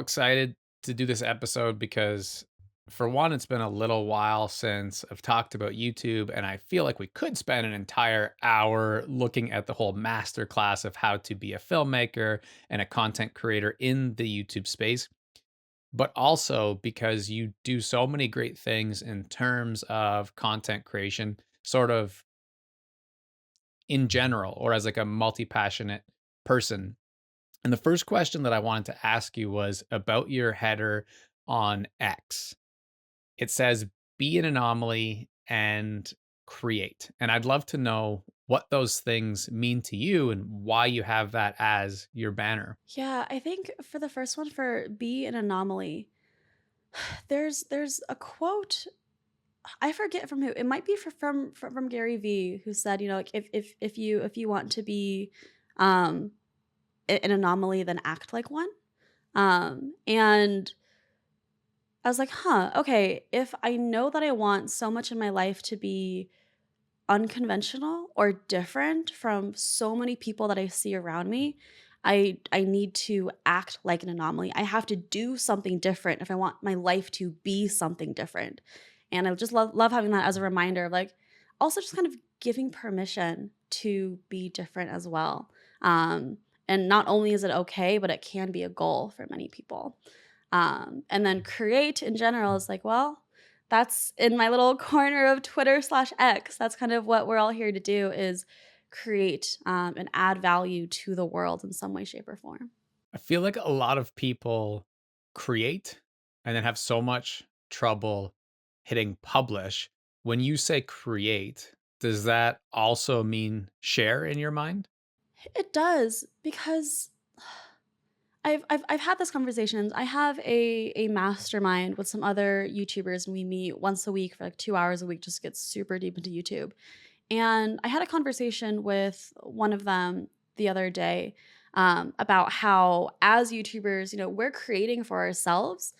excited to do this episode because, for one, it's been a little while since I've talked about YouTube, and I feel like we could spend an entire hour looking at the whole masterclass of how to be a filmmaker and a content creator in the YouTube space. But also because you do so many great things in terms of content creation, sort of in general, or as like a multi passionate person. And the first question that I wanted to ask you was about your header on X. It says, be an anomaly and create. And I'd love to know what those things mean to you and why you have that as your banner. Yeah, I think for the first one, for be an anomaly, there's a quote. I forget from who. It might be from Gary Vee, who said, like if you want to be um an anomaly, then act like one. And I was like, huh, okay, if I know that I want so much in my life to be unconventional or different from so many people that I see around me, I need to act like an anomaly. I have to do something different if I want my life to be something different. And I just love having that as a reminder of like also just kind of giving permission to be different as well. And not only is it okay, but it can be a goal for many people. And then create in general is like, well, that's in my little corner of Twitter/X. That's kind of what we're all here to do is create and add value to the world in some way, shape, or form. I feel like a lot of people create and then have so much trouble hitting publish. When you say create, does that also mean share in your mind? It does because I've had this conversations. I have a mastermind with some other YouTubers, and we meet once a week for like 2 hours a week just to get super deep into YouTube. And I had a conversation with one of them the other day about how, as YouTubers, we're creating for ourselves,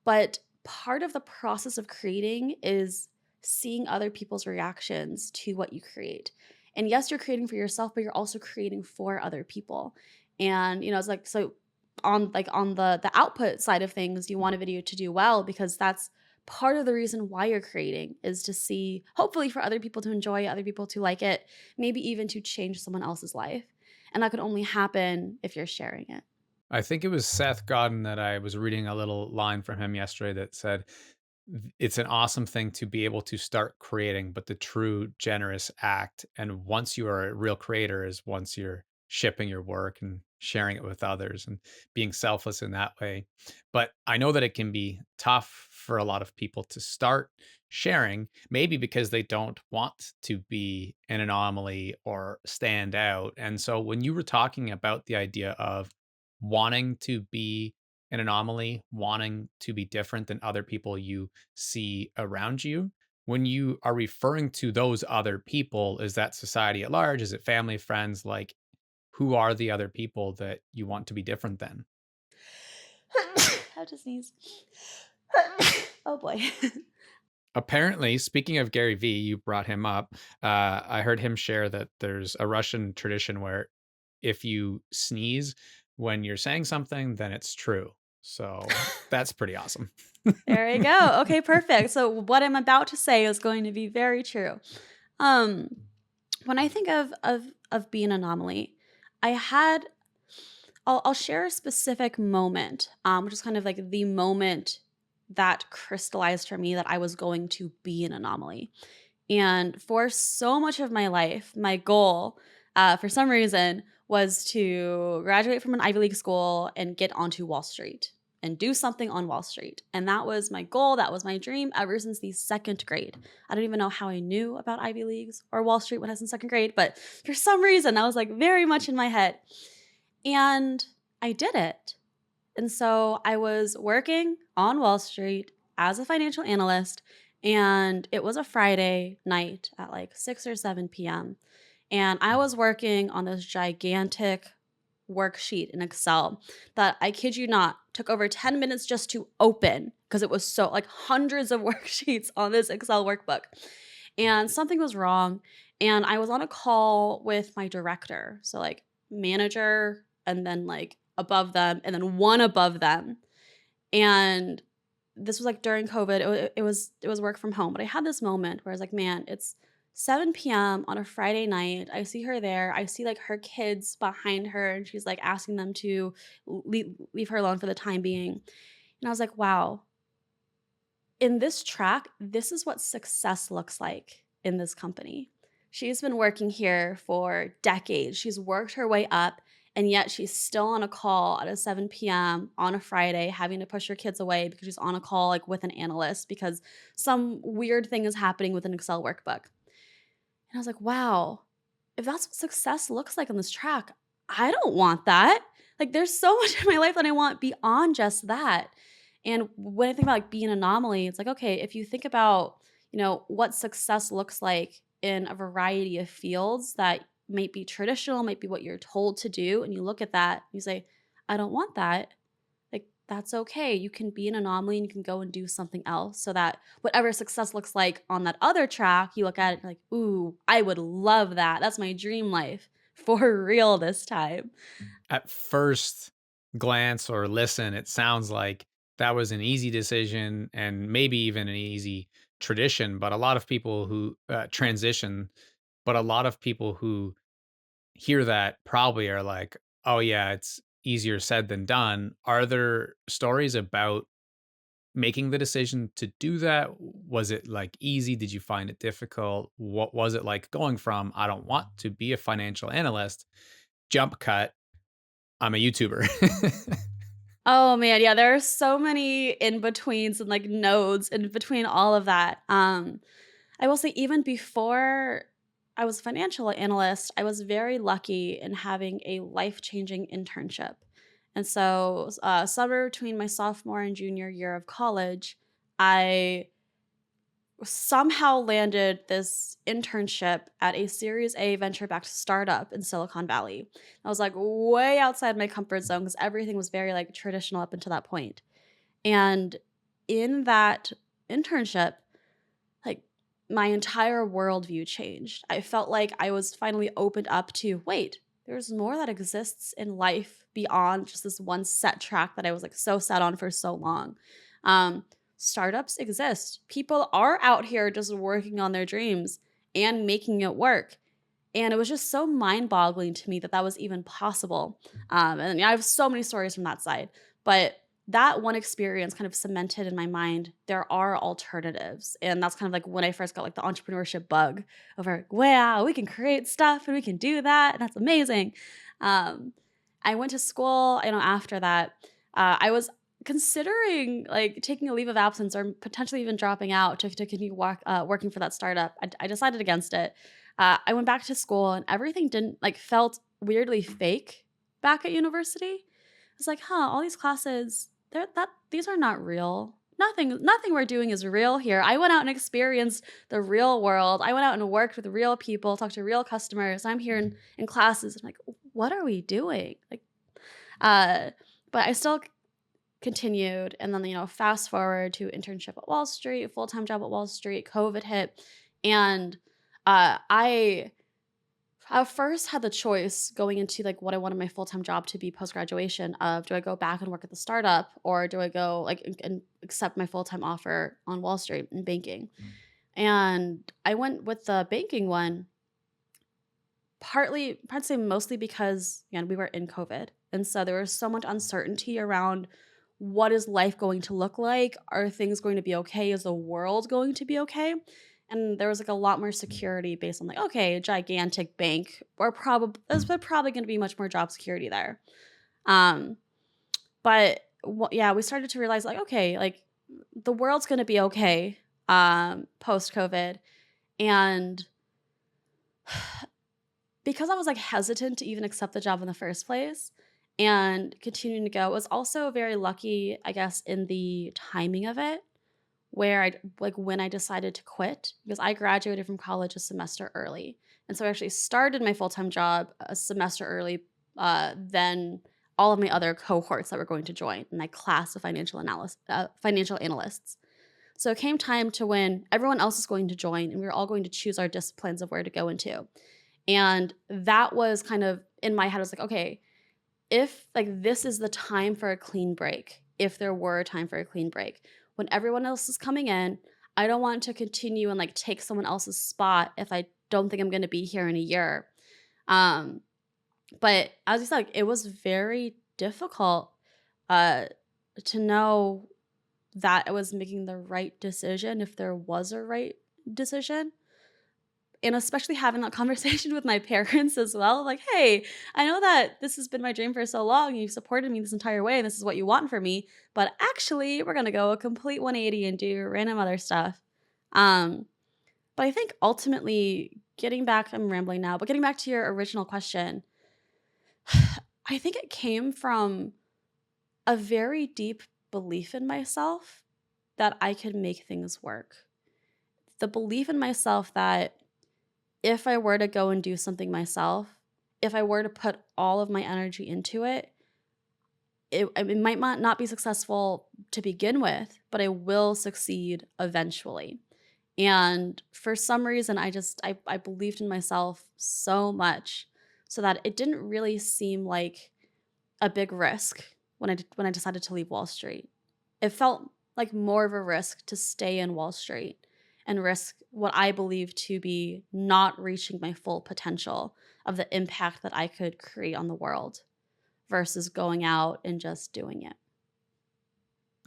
but part of the process of creating is seeing other people's reactions to what you create. And yes, you're creating for yourself, but you're also creating for other people. And it's like so on the output side of things, you want a video to do well because that's part of the reason why you're creating is to see, hopefully for other people to enjoy it, other people to like it, maybe even to change someone else's life. And that could only happen if you're sharing it. I think it was Seth Godin that I was reading a little line from him yesterday that said, It's an awesome thing to be able to start creating, but the true generous act, and once you are a real creator, is once you're shipping your work and sharing it with others and being selfless in that way. But I know that it can be tough for a lot of people to start sharing, maybe because they don't want to be an anomaly or stand out. And so when you were talking about the idea of wanting to be an anomaly, wanting to be different than other people you see around you. When you are referring to those other people, is that society at large? Is it family, friends? Like, who are the other people that you want to be different than? How to sneeze. Oh boy. Apparently, speaking of Gary Vee, you brought him up. I heard him share that there's a Russian tradition where if you sneeze when you're saying something, then it's true. So that's pretty awesome. There we go. Okay, perfect. So what I'm about to say is going to be very true. Um, when I think of being an anomaly, I had I'll share a specific moment, which is kind of like the moment that crystallized for me that I was going to be an anomaly. And for so much of my life, my goal, for some reason, was to graduate from an Ivy League school and get onto Wall Street and do something on Wall Street. And that was my goal. That was my dream ever since the second grade. I don't even know how I knew about Ivy Leagues or Wall Street when I was in second grade, but for some reason, that was like very much in my head. And I did it. And so I was working on Wall Street as a financial analyst, and it was a Friday night at like 6 or 7 p.m. And I was working on this gigantic worksheet in Excel that, I kid you not, took over 10 minutes just to open because it was so like hundreds of worksheets on this Excel workbook. And something was wrong. And I was on a call with my director. So, like, manager, and then like above them, and then one above them. And this was like during COVID. It was work from home, but I had this moment where I was like, man, it's 7 p.m. on a Friday night. I see her there. I see like her kids behind her, and she's like asking them to leave her alone for the time being. And I was like, wow, in this track, this is what success looks like in this company. She's been working here for decades. She's worked her way up, and yet she's still on a call at a 7 p.m. on a Friday, having to push her kids away because she's on a call like with an analyst because some weird thing is happening with an Excel workbook. And I was like, wow, if that's what success looks like on this track, I don't want that. Like, there's so much in my life that I want beyond just that. And when I think about like being an anomaly, it's like, okay, if you think about, what success looks like in a variety of fields that might be traditional, might be what you're told to do, and you look at that, you say, I don't want that. Like, that's okay. You can be an anomaly and you can go and do something else so that whatever success looks like on that other track, you look at it and you're like, ooh, I would love that. That's my dream life for real this time. At first glance or listen, it sounds like that was an easy decision and maybe even an easy tradition, but a lot of people who transition, but a lot of people who hear that probably are like, "Oh yeah, it's easier said than done." Are there stories about making the decision to do that? Was it like easy? Did you find it difficult? What was it like going from I don't want to be a financial analyst, jump cut, I'm a YouTuber. Oh man, yeah, there are so many in betweens and like nodes in between all of that. I will say even before I was a financial analyst, I was very lucky in having a life-changing internship. And so, summer between my sophomore and junior year of college, I somehow landed this internship at a Series A venture-backed startup in Silicon Valley. I was like way outside my comfort zone because everything was very like traditional up until that point. And in that internship, like, my entire worldview changed. I felt like I was finally opened up to, wait, there's more that exists in life beyond just this one set track that I was like so set on for so long. Um, Startups exist. People are out here just working on their dreams and making it work. And it was just so mind boggling to me that that was even possible. And I have so many stories from that side. But that one experience kind of cemented in my mind there are alternatives. And that's kind of like when I first got like the entrepreneurship bug of like, wow, we can create stuff and we can do that. And that's amazing. Um, I went to school, after that. I was considering like taking a leave of absence or potentially even dropping out to continue working for that startup. I decided against it. I went back to school and everything didn't like felt weirdly fake back at university. I was like, huh, all these classes, these are not real. Nothing we're doing is real here. I went out and experienced the real world. I went out and worked with real people, talked to real customers. I'm here in classes. I'm like, what are we doing? Like, uh, but I still continued. And then, fast forward to internship at Wall Street, full time job at Wall Street, COVID hit. And I at first had the choice going into like what I wanted my full-time job to be post-graduation of do I go back and work at the startup or do I go like and accept my full-time offer on Wall Street in banking? And I went with the banking one partly I'd say mostly because again we were in COVID. And so there was so much uncertainty around what is life going to look like? Are things going to be okay? Is the world going to be okay? And there was like a lot more security based on like, okay, a gigantic bank, or probably probably going to be much more job security there. Um, but yeah, we started to realize like, okay, like the world's going to be okay post COVID, and because I was like hesitant to even accept the job in the first place and continuing to go, I was also very lucky, I guess, in the timing of it, where I like when I decided to quit because I graduated from college a semester early. And so I actually started my full-time job a semester early than all of my other cohorts that were going to join in my class of financial analysts. So it came time to when everyone else is going to join and we were all going to choose our disciplines of where to go into. And that was kind of in my head, I was like, okay, if like this is the time for a clean break, if there were a time for a clean break. When everyone else is coming in, I don't want to continue and like take someone else's spot if I don't think I'm going to be here in a year. Um, but as you said, like, it was very difficult uh, to know that I was making the right decision if there was a right decision. And especially having that conversation with my parents as well, like, "Hey, I know that this has been my dream for so long, and you've supported me this entire way, and this is what you want for me, but actually, we're gonna go a complete 180 and do random other stuff." Um, but I think ultimately getting back I'm rambling now, but getting back to your original question, I think it came from a very deep belief in myself that I could make things work. The belief in myself that if I were to go and do something myself, if I were to put all of my energy into it, it might not be successful to begin with, but I will succeed eventually. And for some reason, I believed in myself so much so that it didn't really seem like a big risk when I decided to leave Wall Street. It felt like more of a risk to stay in Wall Street and risk what I believe to be not reaching my full potential of the impact that I could create on the world versus going out and just doing it.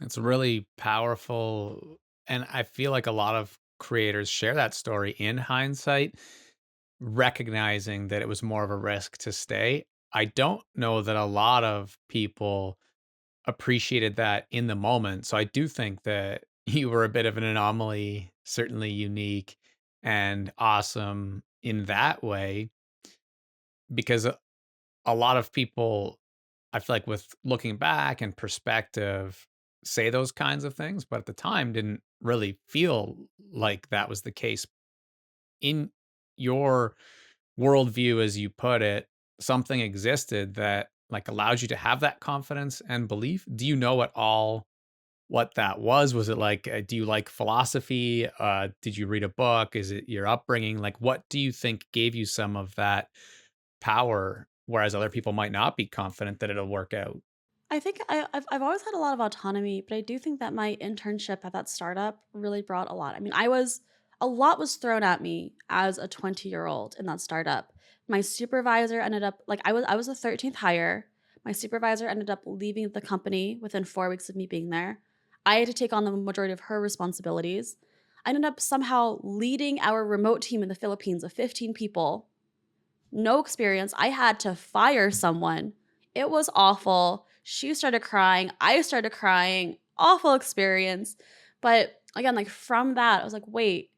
It's really powerful, and I feel like a lot of creators share that story in hindsight, recognizing that it was more of a risk to stay. I don't know that a lot of people appreciated that in the moment, so I do think that you were a bit of an anomaly, certainly unique and awesome in that way, because a lot of people, I feel like with looking back and perspective, say those kinds of things, but at the time didn't really feel like that was the case. In your worldview, as you put it, something existed that like allows you to have that confidence and belief. Do you know at all what that was? Was it like, do you like philosophy? Did you read a book? Is it your upbringing? Like, what do you think gave you some of that power, whereas other people might not be confident that it'll work out? I think I've always had a lot of autonomy, but I do think that my internship at that startup really brought a lot. I mean, I was a lot was thrown at me as a 20-year-old in that startup. My supervisor ended up like I was the 13th hire. My supervisor ended up leaving the company within 4 weeks of me being there. I had to take on the majority of her responsibilities. I ended up somehow leading our remote team in the Philippines of 15 people, no experience. I had to fire someone. It was awful. She started crying. I started crying. Awful experience. But again, like from that, I was like, wait,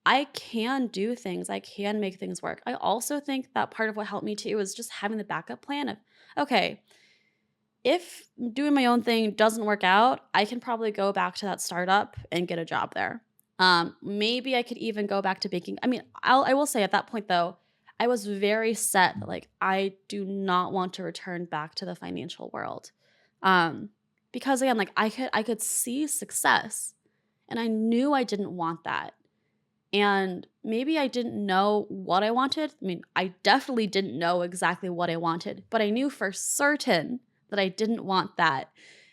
I can do things. I can make things work. I also think that part of what helped me too was just having the backup plan of, okay, if doing my own thing doesn't work out, I can probably go back to that startup and get a job there. Maybe I could even go back to baking. I mean, I will say at that point though, I was very set that like I do not want to return back to the financial world. Um, because again, like I could see success and I knew I didn't want that. And maybe I didn't know what I wanted. I mean, I definitely didn't know exactly what I wanted, but I knew for certain that I didn't want that.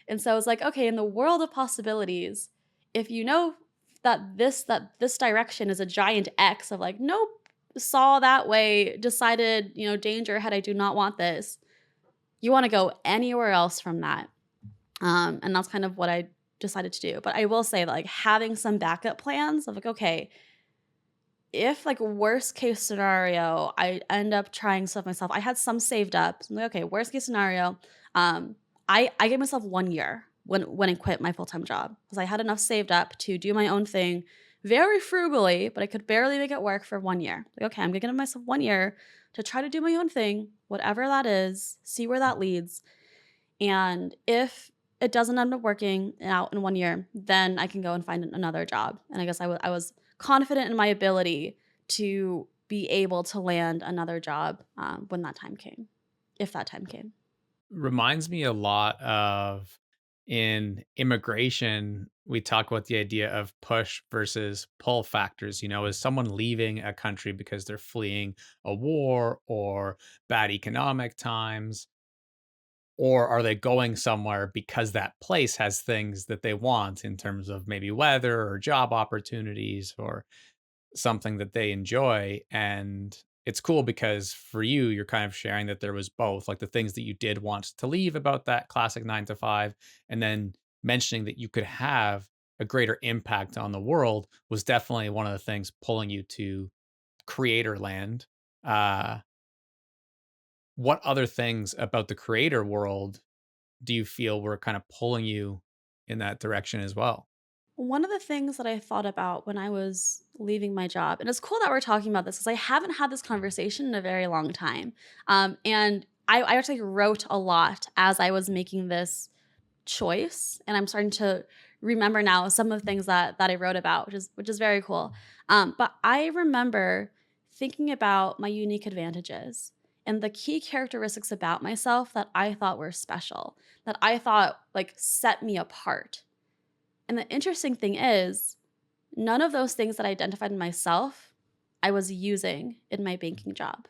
And so I was like, okay, in the world of possibilities, if you know that this direction is a giant X of like, nope, saw that way, decided, danger ahead, I do not want this. You want to go anywhere else from that. And that's kind of what I decided to do. But I will say that like having some backup plans of like, okay, if like worst case scenario, I end up trying stuff myself. I had some saved up. So I'm like, okay, worst case scenario, I gave myself 1 year when I quit my full time job because I had enough saved up to do my own thing, very frugally, but I could barely make it work for 1 year. Like, okay, I'm gonna give myself 1 year to try to do my own thing, whatever that is, see where that leads, and if it doesn't end up working out in 1 year, then I can go and find another job. And I guess I was confident in my ability to be able to land another job when that time came, if that time came. Reminds me a lot of in immigration, we talk about the idea of push versus pull factors. Is someone leaving a country because they're fleeing a war or bad economic times? Or are they going somewhere because that place has things that they want in terms of maybe weather or job opportunities or something that they enjoy? And it's cool because for you, you're kind of sharing that there was both, like the things that you did want to leave about that classic 9 to 5, and then mentioning that you could have a greater impact on the world was definitely one of the things pulling you to creator land. Uh, what other things about the creator world do you feel were kind of pulling you in that direction as well? One of the things that I thought about when I was leaving my job, and it's cool that we're talking about this because I haven't had this conversation in a very long time. And I actually wrote a lot as I was making this choice, and I'm starting to remember now some of the things that I wrote about, which is very cool. But I remember thinking about my unique advantages and the key characteristics about myself that I thought were special, that I thought like set me apart. And the interesting thing is, none of those things that I identified in myself, I was using in my banking job.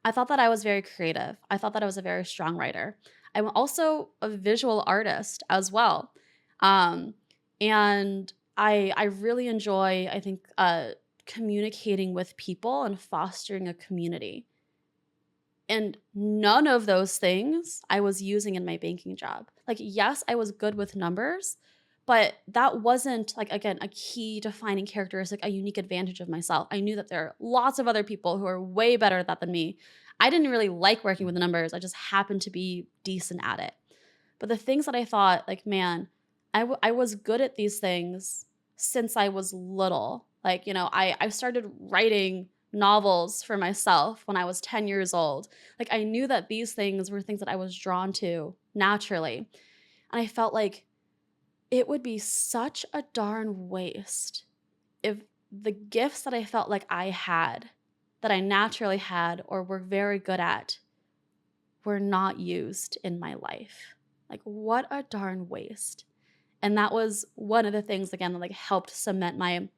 I thought that I was very creative. I thought that I was a very strong writer. I'm also a visual artist as well. Um, and I really enjoy, I think, communicating with people and fostering a community. And none of those things I was using in my banking job. Like, yes, I was good with numbers, but that wasn't, like, again, a key defining characteristic, a unique advantage of myself. I knew that there are lots of other people who are way better at that than me. I didn't really like working with the numbers. I just happened to be decent at it. But the things that I thought, like, man, I was good at these things since I was little. Like, I started writing novels for myself when I was 10 years old. Like, I knew that these things were things that I was drawn to naturally. And I felt like it would be such a darn waste if the gifts that I felt like I had, that I naturally had or were very good at, were not used in my life. Like, what a darn waste. And that was one of the things, again, that like helped cement my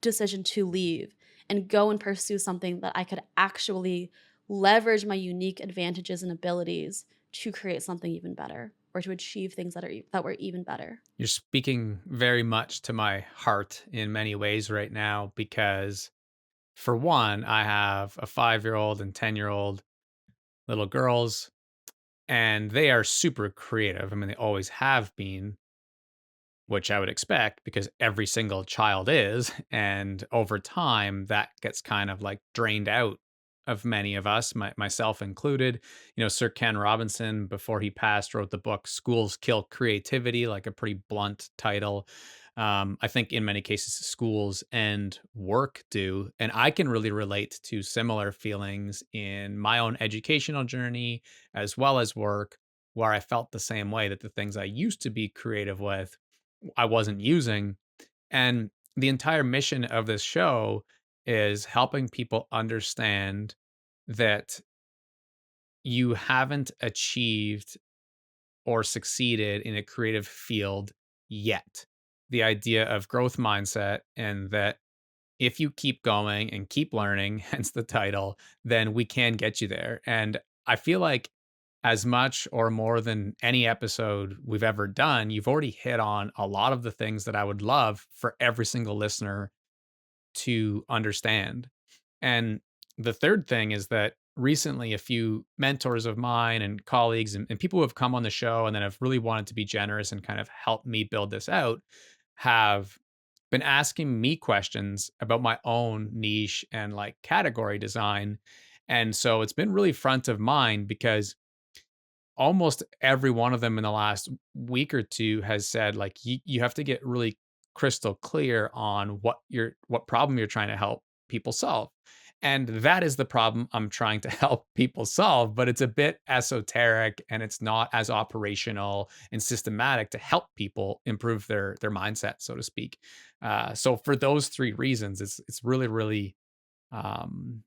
decision to leave and go and pursue something that I could actually leverage my unique advantages and abilities to create something even better or to achieve things that were even better. You're speaking very much to my heart in many ways right now because, for one, I have a 5-year-old and 10-year-old little girls, and they are super creative. I mean, they always have been, which I would expect because every single child is. And over time, that gets kind of like drained out of many of us, myself included. Sir Ken Robinson, before he passed, wrote the book Schools Kill Creativity, like a pretty blunt title. I think in many cases, schools and work do. And I can really relate to similar feelings in my own educational journey as well as work, where I felt the same way that the things I used to be creative with I wasn't using. And the entire mission of this show is helping people understand that you haven't achieved or succeeded in a creative field yet. The idea of growth mindset, and that if you keep going and keep learning, hence the title, then we can get you there. And I feel like as much or more than any episode we've ever done, you've already hit on a lot of the things that I would love for every single listener to understand. And the third thing is that recently, a few mentors of mine and colleagues and people who have come on the show and then have really wanted to be generous and kind of help me build this out have been asking me questions about my own niche and like category design. And so it's been really front of mind because almost every one of them in the last week or two has said like you have to get really crystal clear on what problem you're trying to help people solve. And that is the problem I'm trying to help people solve, but it's a bit esoteric and it's not as operational and systematic to help people improve their mindset, so to speak. So for those three reasons, it's really really um,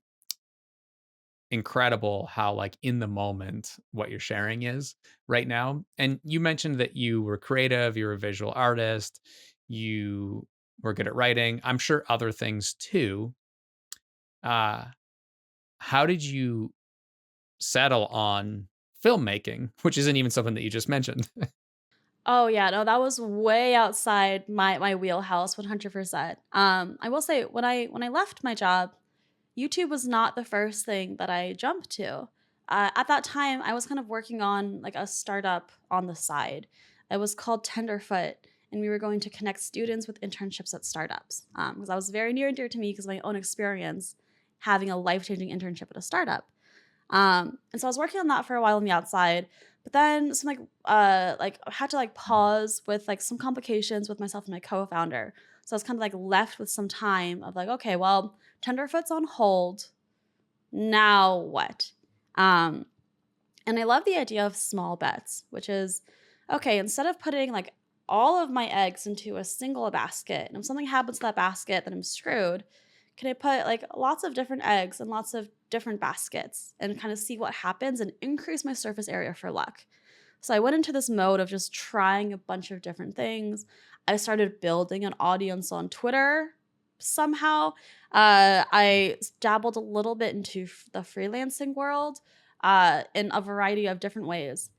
incredible how like in the moment what you're sharing is right now. And you mentioned that you were creative, you're a visual artist, you were good at writing. I'm sure other things too. Uh how did you settle on filmmaking, which isn't even something that you just mentioned. Oh, yeah, no, that was way outside my wheelhouse, 100%. I will say when I left my job, YouTube was not the first thing that I jumped to. At that time, I was kind of working on like a startup on the side. It was called Tenderfoot, and we were going to connect students with internships at startups. Because that was very near and dear to me because of my own experience having a life changing internship at a startup. And so I was working on that for a while on the outside, but then some like I had to like pause with like some complications with myself and my co-founder. So I was kind of like left with some time of like, okay, well, Tenderfoot's on hold. Now what? Um, and I love the idea of small bets, which is okay, instead of putting like all of my eggs into a single basket, and if something happens to that basket, then I'm screwed. Can I put like lots of different eggs in lots of different baskets and kind of see what happens and increase my surface area for luck? So I went into this mode of just trying a bunch of different things. I started building an audience on Twitter somehow. I dabbled a little bit into the freelancing world in a variety of different ways.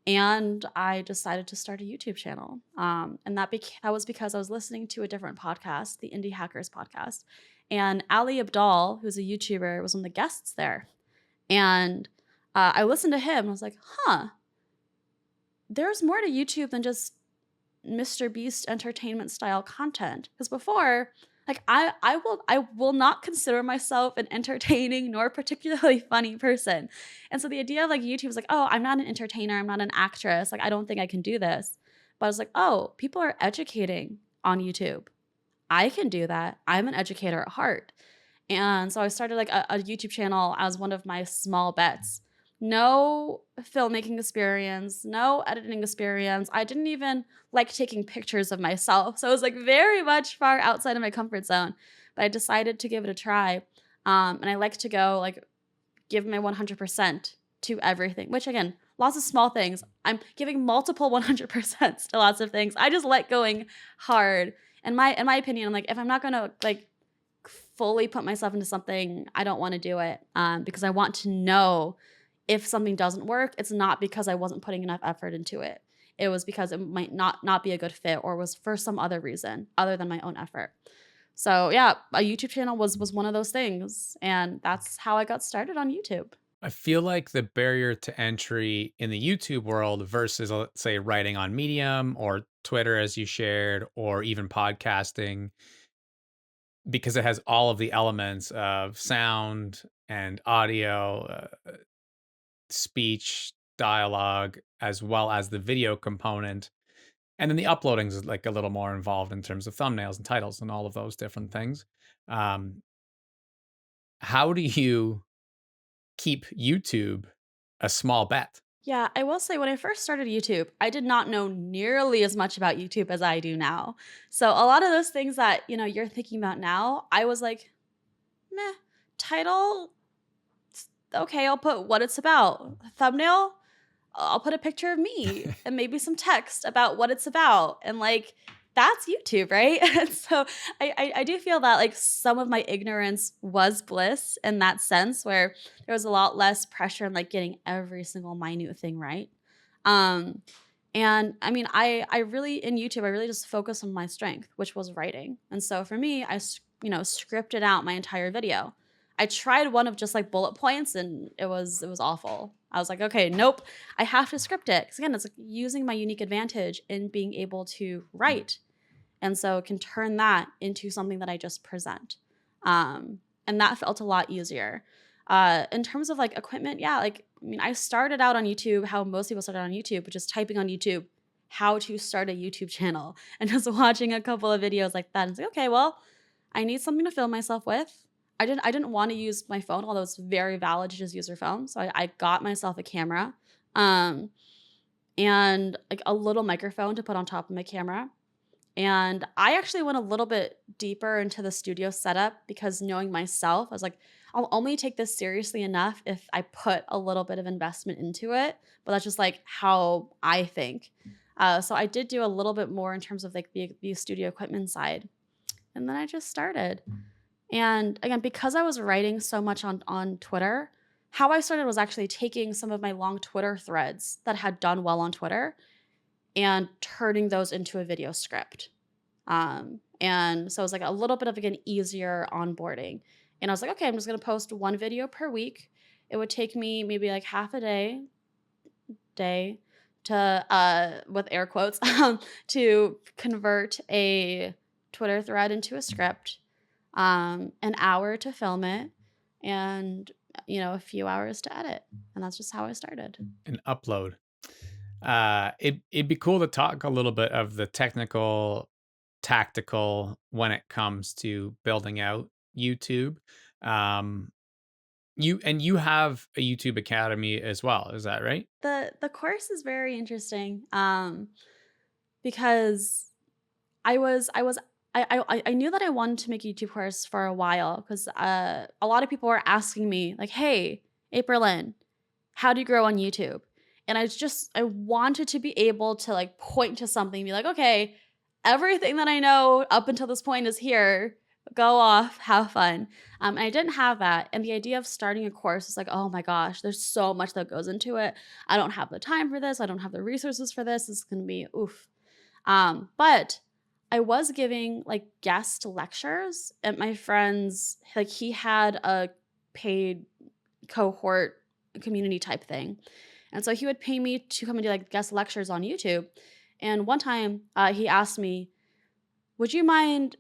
And I decided to start a YouTube channel. And that was because I was listening to a different podcast, the Indie Hackers podcast. And Ali Abdal, who's a YouTuber, was one of the guests there. And I listened to him and I was like, huh, there's more to YouTube than just Mr. Beast entertainment style content. Because before, like I will not consider myself an entertaining nor particularly funny person. And so the idea of like YouTube is like, oh, I'm not an entertainer, I'm not an actress. Like I don't think I can do this. But I was like, oh, people are educating on YouTube. I can do that. I'm an educator at heart. And so I started like a YouTube channel as one of my small bets. No filmmaking experience, no editing experience. I didn't even like taking pictures of myself. So it was like very much far outside of my comfort zone. But I decided to give it a try. And I like to go like give my 100% to everything, which again, lots of small things. I'm giving multiple 100% to lots of things. I just like going hard. In my opinion, I'm like, if I'm not gonna like fully put myself into something, I don't want to do it because I want to know if something doesn't work, it's not because I wasn't putting enough effort into it. It was because it might not be a good fit or was for some other reason other than my own effort. So yeah, a YouTube channel was one of those things, and that's how I got started on YouTube. I feel like the barrier to entry in the YouTube world versus, let's say, writing on Medium or Twitter, as you shared, or even podcasting, because it has all of the elements of sound and audio, speech, dialogue, as well as the video component. And then the uploading is like a little more involved in terms of thumbnails and titles and all of those different things. Um, how do you keep YouTube a small bet? Yeah, I will say when I first started YouTube, I did not know nearly as much about YouTube as I do now. So a lot of those things that, you're thinking about now, I was like, meh, title, okay, I'll put what it's about. Thumbnail, I'll put a picture of me and maybe some text about what it's about. And like, that's YouTube, right? And so I do feel that like some of my ignorance was bliss in that sense, where there was a lot less pressure on like getting every single minute thing right. Um, and I mean, I really in YouTube, I really just focused on my strength, which was writing. And so for me, scripted out my entire video. I tried one of just like bullet points and it was awful. I was like, okay, nope, I have to script it. Because again, it's like using my unique advantage in being able to write. And so it can turn that into something that I just present. And that felt a lot easier. In terms of like equipment, yeah, like, I mean, I started out on YouTube how most people started on YouTube, which is typing on YouTube how to start a YouTube channel and just watching a couple of videos like that and say, okay, well, I need something to film myself with. I didn't want to use my phone, although it's very valid to just use your phone. So I got myself a camera um, and like a little microphone to put on top of my camera. And I actually went a little bit deeper into the studio setup because knowing myself, I was like, I'll only take this seriously enough if I put a little bit of investment into it. But that's just like how I think. So I did do a little bit more in terms of like the studio equipment side. And then I just started. And again, because I was writing so much on Twitter, how I started was actually taking some of my long Twitter threads that had done well on Twitter and turning those into a video script. And so it was like a little bit of like an easier onboarding. And I was like, okay, I'm just gonna post one video per week. It would take me maybe like half a day to with air quotes to convert a Twitter thread into a script, an hour to film it, and a few hours to edit. And that's just how I started. An upload. It'd be cool to talk a little bit of the technical, tactical when it comes to building out YouTube. Um, you have a YouTube Academy as well, is that right? The course is very interesting, because I was I knew that I wanted to make a YouTube course for a while because a lot of people were asking me like, "Hey, Aprilynne, how do you grow on YouTube?" And I wanted to be able to like point to something, and be like, "Okay, everything that I know up until this point is here. Go off, have fun." And I didn't have that. And the idea of starting a course is like, oh my gosh, there's so much that goes into it. I don't have the time for this. I don't have the resources for this. It's gonna be oof. But I was giving like guest lectures at my friend's, like he had a paid cohort community type thing. And so he would pay me to come and do like guest lectures on YouTube. And one time he asked me, would you mind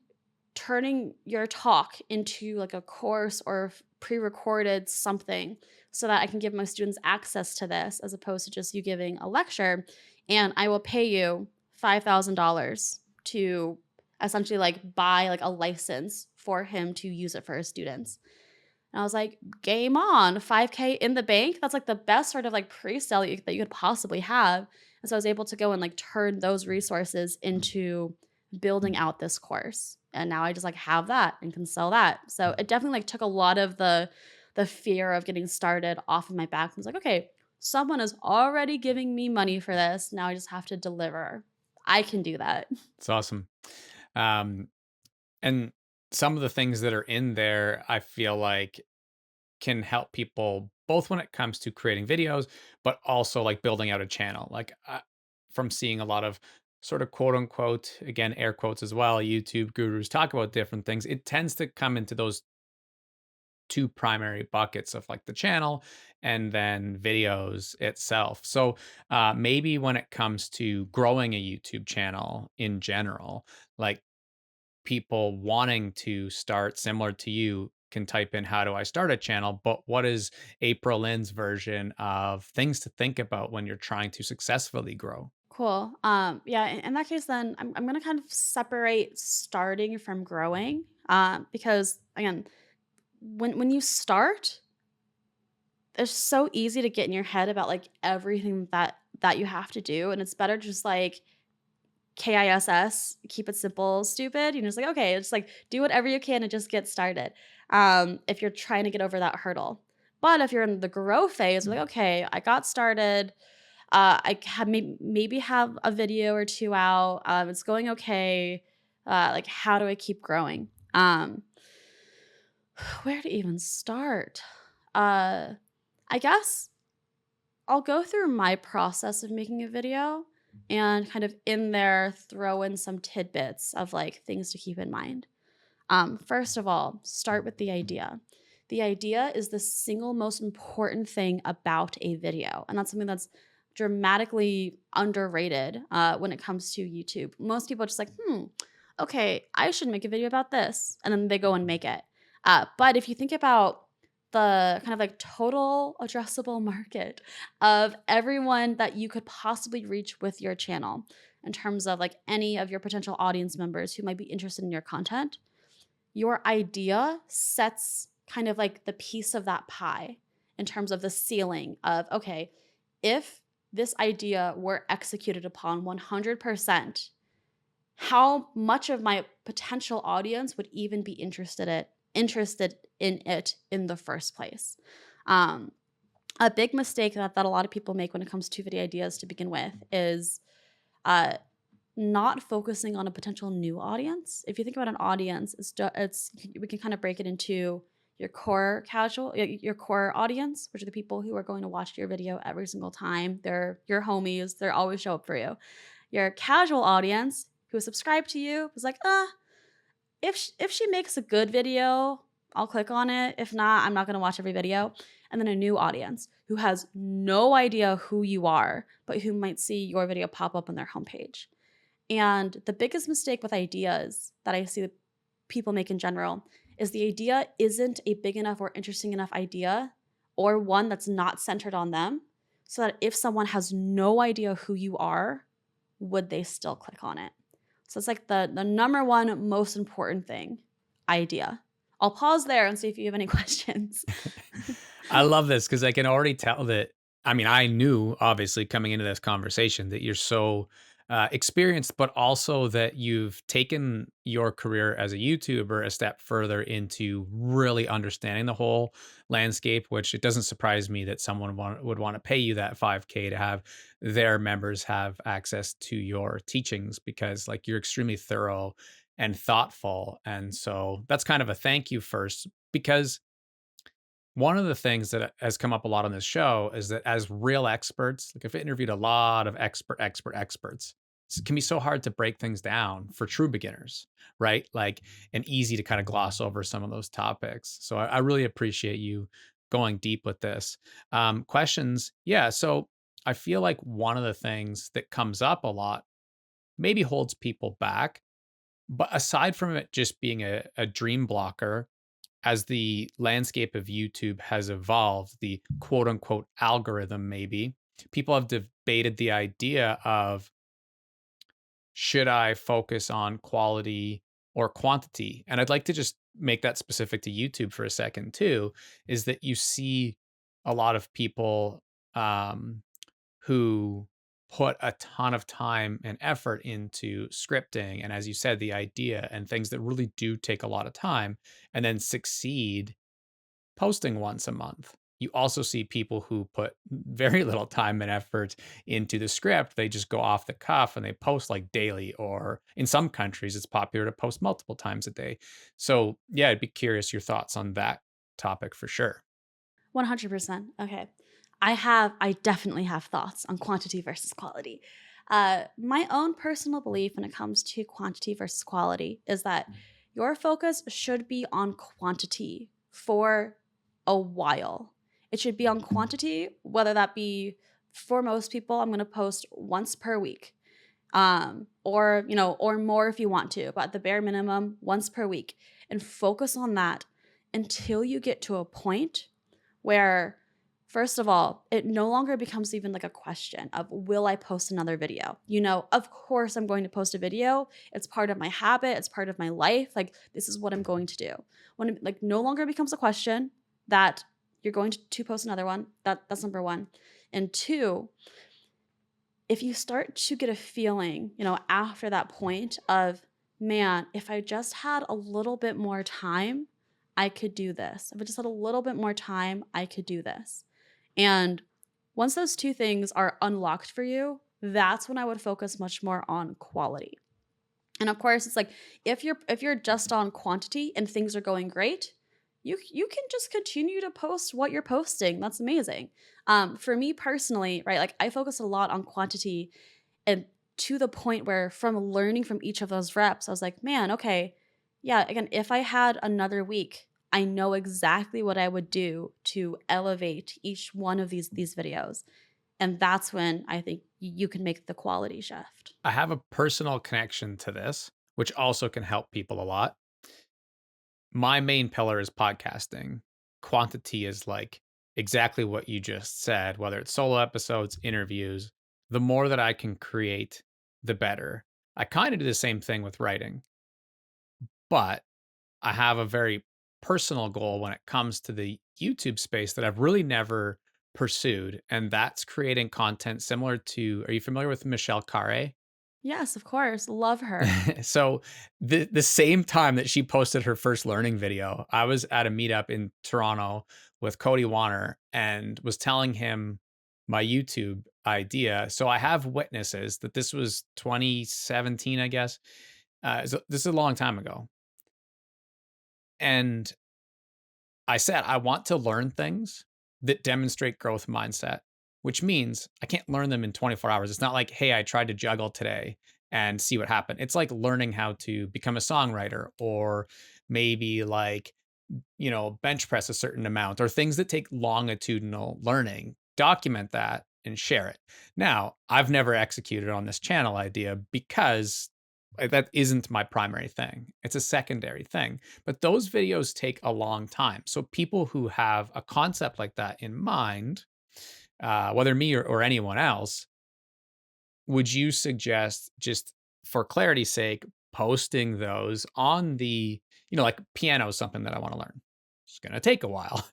turning your talk into like a course or pre-recorded something so that I can give my students access to this as opposed to just you giving a lecture, and I will pay you $5,000 to essentially like buy like a license for him to use it for his students. And I was like, game on, 5K in the bank. That's like the best sort of like pre-sale that you could possibly have. And so I was able to go and like turn those resources into building out this course. And now I just like have that and can sell that. So it definitely like took a lot of the fear of getting started off of my back. I was like, okay, someone is already giving me money for this. Now I just have to deliver. I can do that. It's awesome. Um, and some of the things that are in there, I feel like can help people both when it comes to creating videos, but also like building out a channel. Like from seeing a lot of sort of quote unquote, again, air quotes as well, YouTube gurus talk about different things. It tends to come into those two primary buckets of like the channel and then videos itself. So maybe when it comes to growing a YouTube channel in general, like people wanting to start similar to you can type in how do I start a channel, but what is April Lynn's version of things to think about when you're trying to successfully grow? Cool. Yeah, in that case, then I'm gonna kind of separate starting from growing. Because again, when you start, it's so easy to get in your head about like everything that you have to do, and it's better just like KISS, keep it simple, stupid. You're just like, okay, it's like do whatever you can and just get started. If you're trying to get over that hurdle. But if you're in the grow phase, like, okay, I got started. I have maybe have a video or two out. It's going okay. Like, how do I keep growing? Where to even start? Uh, I guess I'll go through my process of making a video and kind of in there throw in some tidbits of like things to keep in mind. First of all, start with the idea. The idea is the single most important thing about a video, and that's something that's dramatically underrated when it comes to YouTube. Most people are just like, okay, I should make a video about this, and then they go and make it. But if you think about the kind of like total addressable market of everyone that you could possibly reach with your channel in terms of like any of your potential audience members who might be interested in your content, your idea sets kind of like the piece of that pie in terms of the ceiling of, okay, if this idea were executed upon 100%, how much of my potential audience would even be interested in it in the first place? Um, a big mistake that a lot of people make when it comes to video ideas to begin with is uh, not focusing on a potential new audience. If you think about an audience, it's we can kind of break it into your core casual, your core audience, which are the people who are going to watch your video every single time. They're your homies. They're always show up for you. Your casual audience who subscribe to you was like, if she makes a good video, I'll click on it. If not, I'm not going to watch every video. And then a new audience who has no idea who you are, but who might see your video pop up on their homepage. And the biggest mistake with ideas that I see people make in general is the idea isn't a big enough or interesting enough idea, or one that's not centered on them, so that if someone has no idea who you are, would they still click on it? So it's like the number one most important thing, idea. I'll pause there and see if you have any questions. I love this because I can already tell that. I mean, I knew obviously coming into this conversation that you're so experienced, but also that you've taken your career as a YouTuber a step further into really understanding the whole landscape. Which it doesn't surprise me that someone would want to pay you that 5K to have their members have access to your teachings because, like, you're extremely thorough and thoughtful. And so that's kind of a thank you first because one of the things that has come up a lot on this show is that as real experts, like I've interviewed a lot of experts. It can be so hard to break things down for true beginners, right? Like, and easy to kind of gloss over some of those topics. So I really appreciate you going deep with this. Questions. Yeah. So I feel like one of the things that comes up a lot maybe holds people back. But aside from it just being a dream blocker, as the landscape of YouTube has evolved, the quote unquote algorithm, maybe, people have debated the idea of should I focus on quality or quantity? And I'd like to just make that specific to YouTube for a second, too, is that you see a lot of people um, who put a ton of time and effort into scripting. And as you said, the idea and things that really do take a lot of time and then succeed posting once a month. You also see people who put very little time and effort into the script. They just go off the cuff and they post like daily, or in some countries, it's popular to post multiple times a day. So, yeah, I'd be curious your thoughts on that topic for sure. 100%. Okay. I definitely have thoughts on quantity versus quality. My own personal belief when it comes to quantity versus quality is that your focus should be on quantity for a while. It should be on quantity, whether that be for most people, I'm going to post once per week, or or more if you want to, but at the bare minimum, once per week, and focus on that until you get to a point where, first of all, it no longer becomes even like a question of will I post another video? Of course I'm going to post a video. It's part of my habit, it's part of my life. Like, this is what I'm going to do. When it like no longer becomes a question that you're going to post another one, that's number one. And two, if you start to get a feeling, after that point of, man, if I just had a little bit more time, I could do this. If I just had a little bit more time, I could do this. And once those two things are unlocked for you, that's when I would focus much more on quality. And of course, it's like if you're just on quantity and things are going great, you can just continue to post what you're posting. That's amazing. For me personally, right? Like, I focus a lot on quantity, and to the point where from learning from each of those reps, I was like, man, okay, yeah. Again, if I had another week, I know exactly what I would do to elevate each one of these videos, and that's when I think you can make the quality shift. I have a personal connection to this, which also can help people a lot. My main pillar is podcasting. Quantity is like exactly what you just said, whether it's solo episodes, interviews. The more that I can create, the better. I kind of do the same thing with writing, but I have a very personal goal when it comes to the YouTube space that I've really never pursued. And that's creating content similar to, are you familiar with Michelle Carre? Yes, of course. Love her. So the same time that she posted her first learning video, I was at a meetup in Toronto with Cody Warner and was telling him my YouTube idea. So I have witnesses that this was 2017, I guess. So this is a long time ago. And I said I want to learn things that demonstrate growth mindset, which means I can't learn them in 24 hours. It's not like, hey, I tried to juggle today and see what happened. It's like learning how to become a songwriter, or maybe like, bench press a certain amount, or things that take longitudinal learning. Document that and share it. Now, I've never executed on this channel idea because that isn't my primary thing. It's a secondary thing. But those videos take a long time. So people who have a concept like that in mind, whether me or anyone else, would you suggest, just for clarity's sake, posting those on the, like piano is something that I want to learn. It's going to take a while.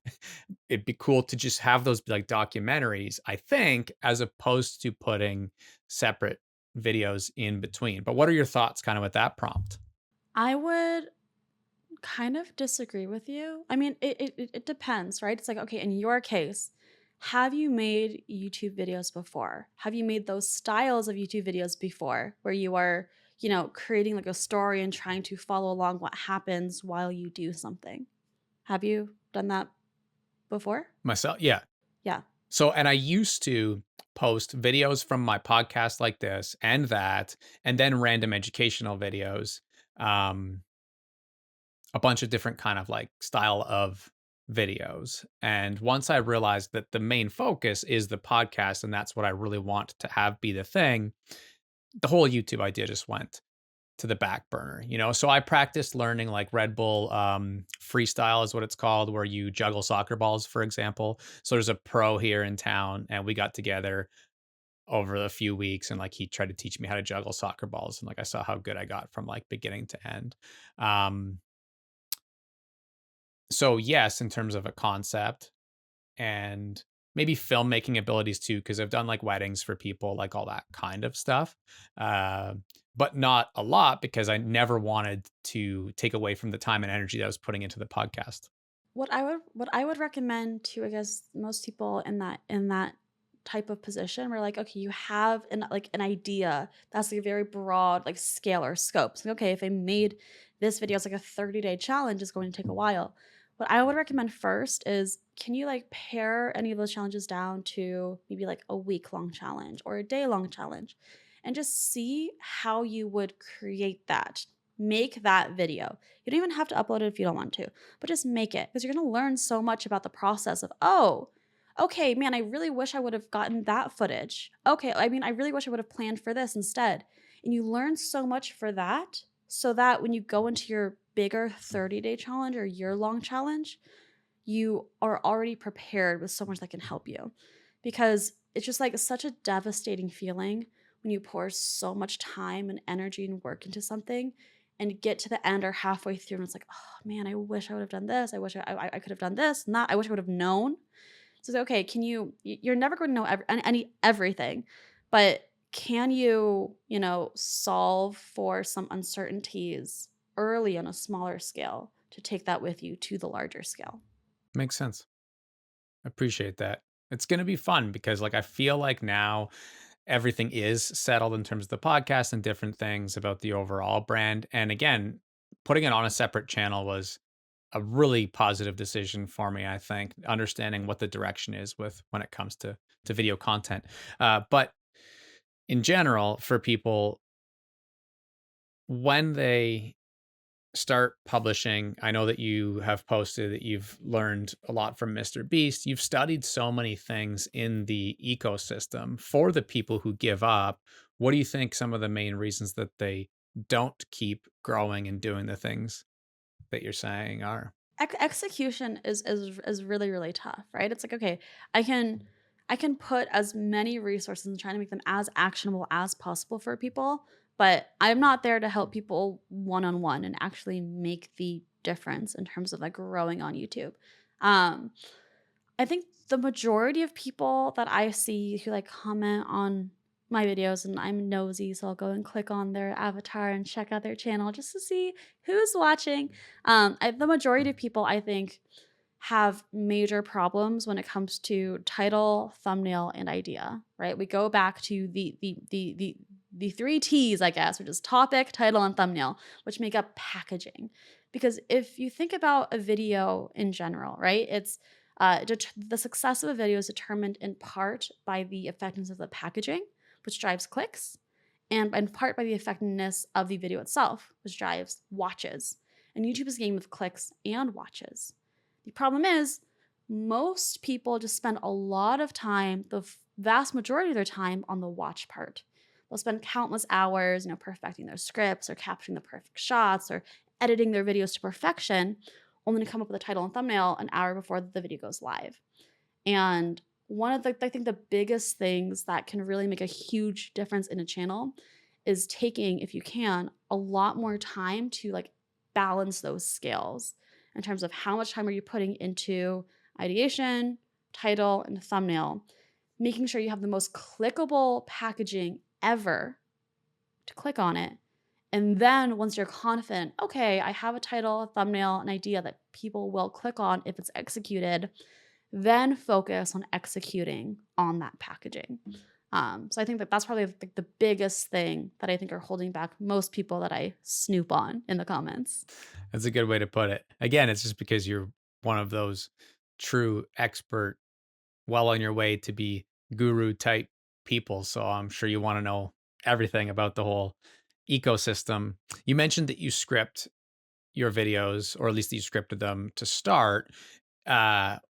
It'd be cool to just have those be like documentaries, I think, as opposed to putting separate videos in between. But what are your thoughts kind of with that prompt? I would kind of disagree with you. I mean, it depends, right? It's like, okay, in your case, have you made YouTube videos before? Have you made those styles of YouTube videos before where you are, creating like a story and trying to follow along what happens while you do something? Have you done that before? Myself, yeah. Yeah. So, and I used to post videos from my podcast like this and that, and then random educational videos. Um, a bunch of different kind of like style of videos. And once I realized that the main focus is the podcast and that's what I really want to have be the thing, the whole YouTube idea just went to the back burner. So I practiced learning like Red Bull freestyle is what it's called, where you juggle soccer balls, for example. So there's a pro here in town, and we got together over a few weeks, and like he tried to teach me how to juggle soccer balls, and like I saw how good I got from like beginning to end. Um, so yes, in terms of a concept, and maybe filmmaking abilities too, because I've done like weddings for people, like all that kind of stuff. Uh, but not a lot because I never wanted to take away from the time and energy that I was putting into the podcast. What I would recommend to, I guess, most people in that type of position where, like, okay, you have an idea that's like a very broad like scale or scope. So okay, if I made this video, it's like a 30-day challenge, it's going to take a while. What I would recommend first is, can you like pare any of those challenges down to maybe like a week-long challenge or a day-long challenge, and just see how you would create that. Make that video. You don't even have to upload it if you don't want to, but just make it, because you're going to learn so much about the process of, oh, okay, man, I really wish I would have gotten that footage. Okay, I mean, I really wish I would have planned for this instead. And you learn so much for that, so that when you go into your bigger 30-day challenge or year-long challenge, you are already prepared with so much that can help you. Because it's just like such a devastating feeling when you pour so much time and energy and work into something and get to the end or halfway through and it's like, oh man, I wish I would have done this. I wish I could have done this. Not, I wish I would have known. So it's okay. Can you're never going to know everything, but can you, solve for some uncertainties early on a smaller scale to take that with you to the larger scale? Makes sense. Appreciate that. It's going to be fun because like I feel like now everything is settled in terms of the podcast and different things about the overall brand. And again, putting it on a separate channel was a really positive decision for me, I think, understanding what the direction is with when it comes to video content. But in general, for people, when they start publishing, I know that you have posted that you've learned a lot from Mr. Beast. You've studied so many things in the ecosystem. For the people who give up, what do you think some of the main reasons that they don't keep growing and doing the things that you're saying are? Execution is really really tough, right? It's like, okay, I can put as many resources and trying to make them as actionable as possible for people, but I'm not there to help people one on one and actually make the difference in terms of like growing on YouTube. um I think the majority of people that I see who like comment on my videos, and I'm nosy, so I'll go and click on their avatar and check out their channel just to see who's watching. The majority of people, I think, have major problems when it comes to title, thumbnail, and idea. Right? We go back to the three T's, I guess, which is topic, title, and thumbnail, which make up packaging. Because if you think about a video in general, right? It's the success of a video is determined in part by the effectiveness of the packaging, which drives clicks, and in part by the effectiveness of the video itself, which drives watches. And YouTube is a game of clicks and watches. The problem is, most people just spend a lot of time, the vast majority of their time, on the watch part. They'll spend countless hours, perfecting their scripts or capturing the perfect shots or editing their videos to perfection, only to come up with a title and thumbnail an hour before the video goes live. And one of the I think the biggest things that can really make a huge difference in a channel is taking, if you can, a lot more time to like balance those scales in terms of how much time are you putting into ideation, title, and thumbnail, making sure you have the most clickable packaging ever to click on it. And then once you're confident, okay, I have a title, a thumbnail, an idea that people will click on if it's executed, then focus on executing on that packaging. So I think that that's probably the biggest thing that I think are holding back most people that I snoop on in the comments. That's a good way to put it. Again, it's just because you're one of those true expert, well on your way to be guru type people. So I'm sure you want to know everything about the whole ecosystem. You mentioned that you script your videos, or at least that you scripted them to start.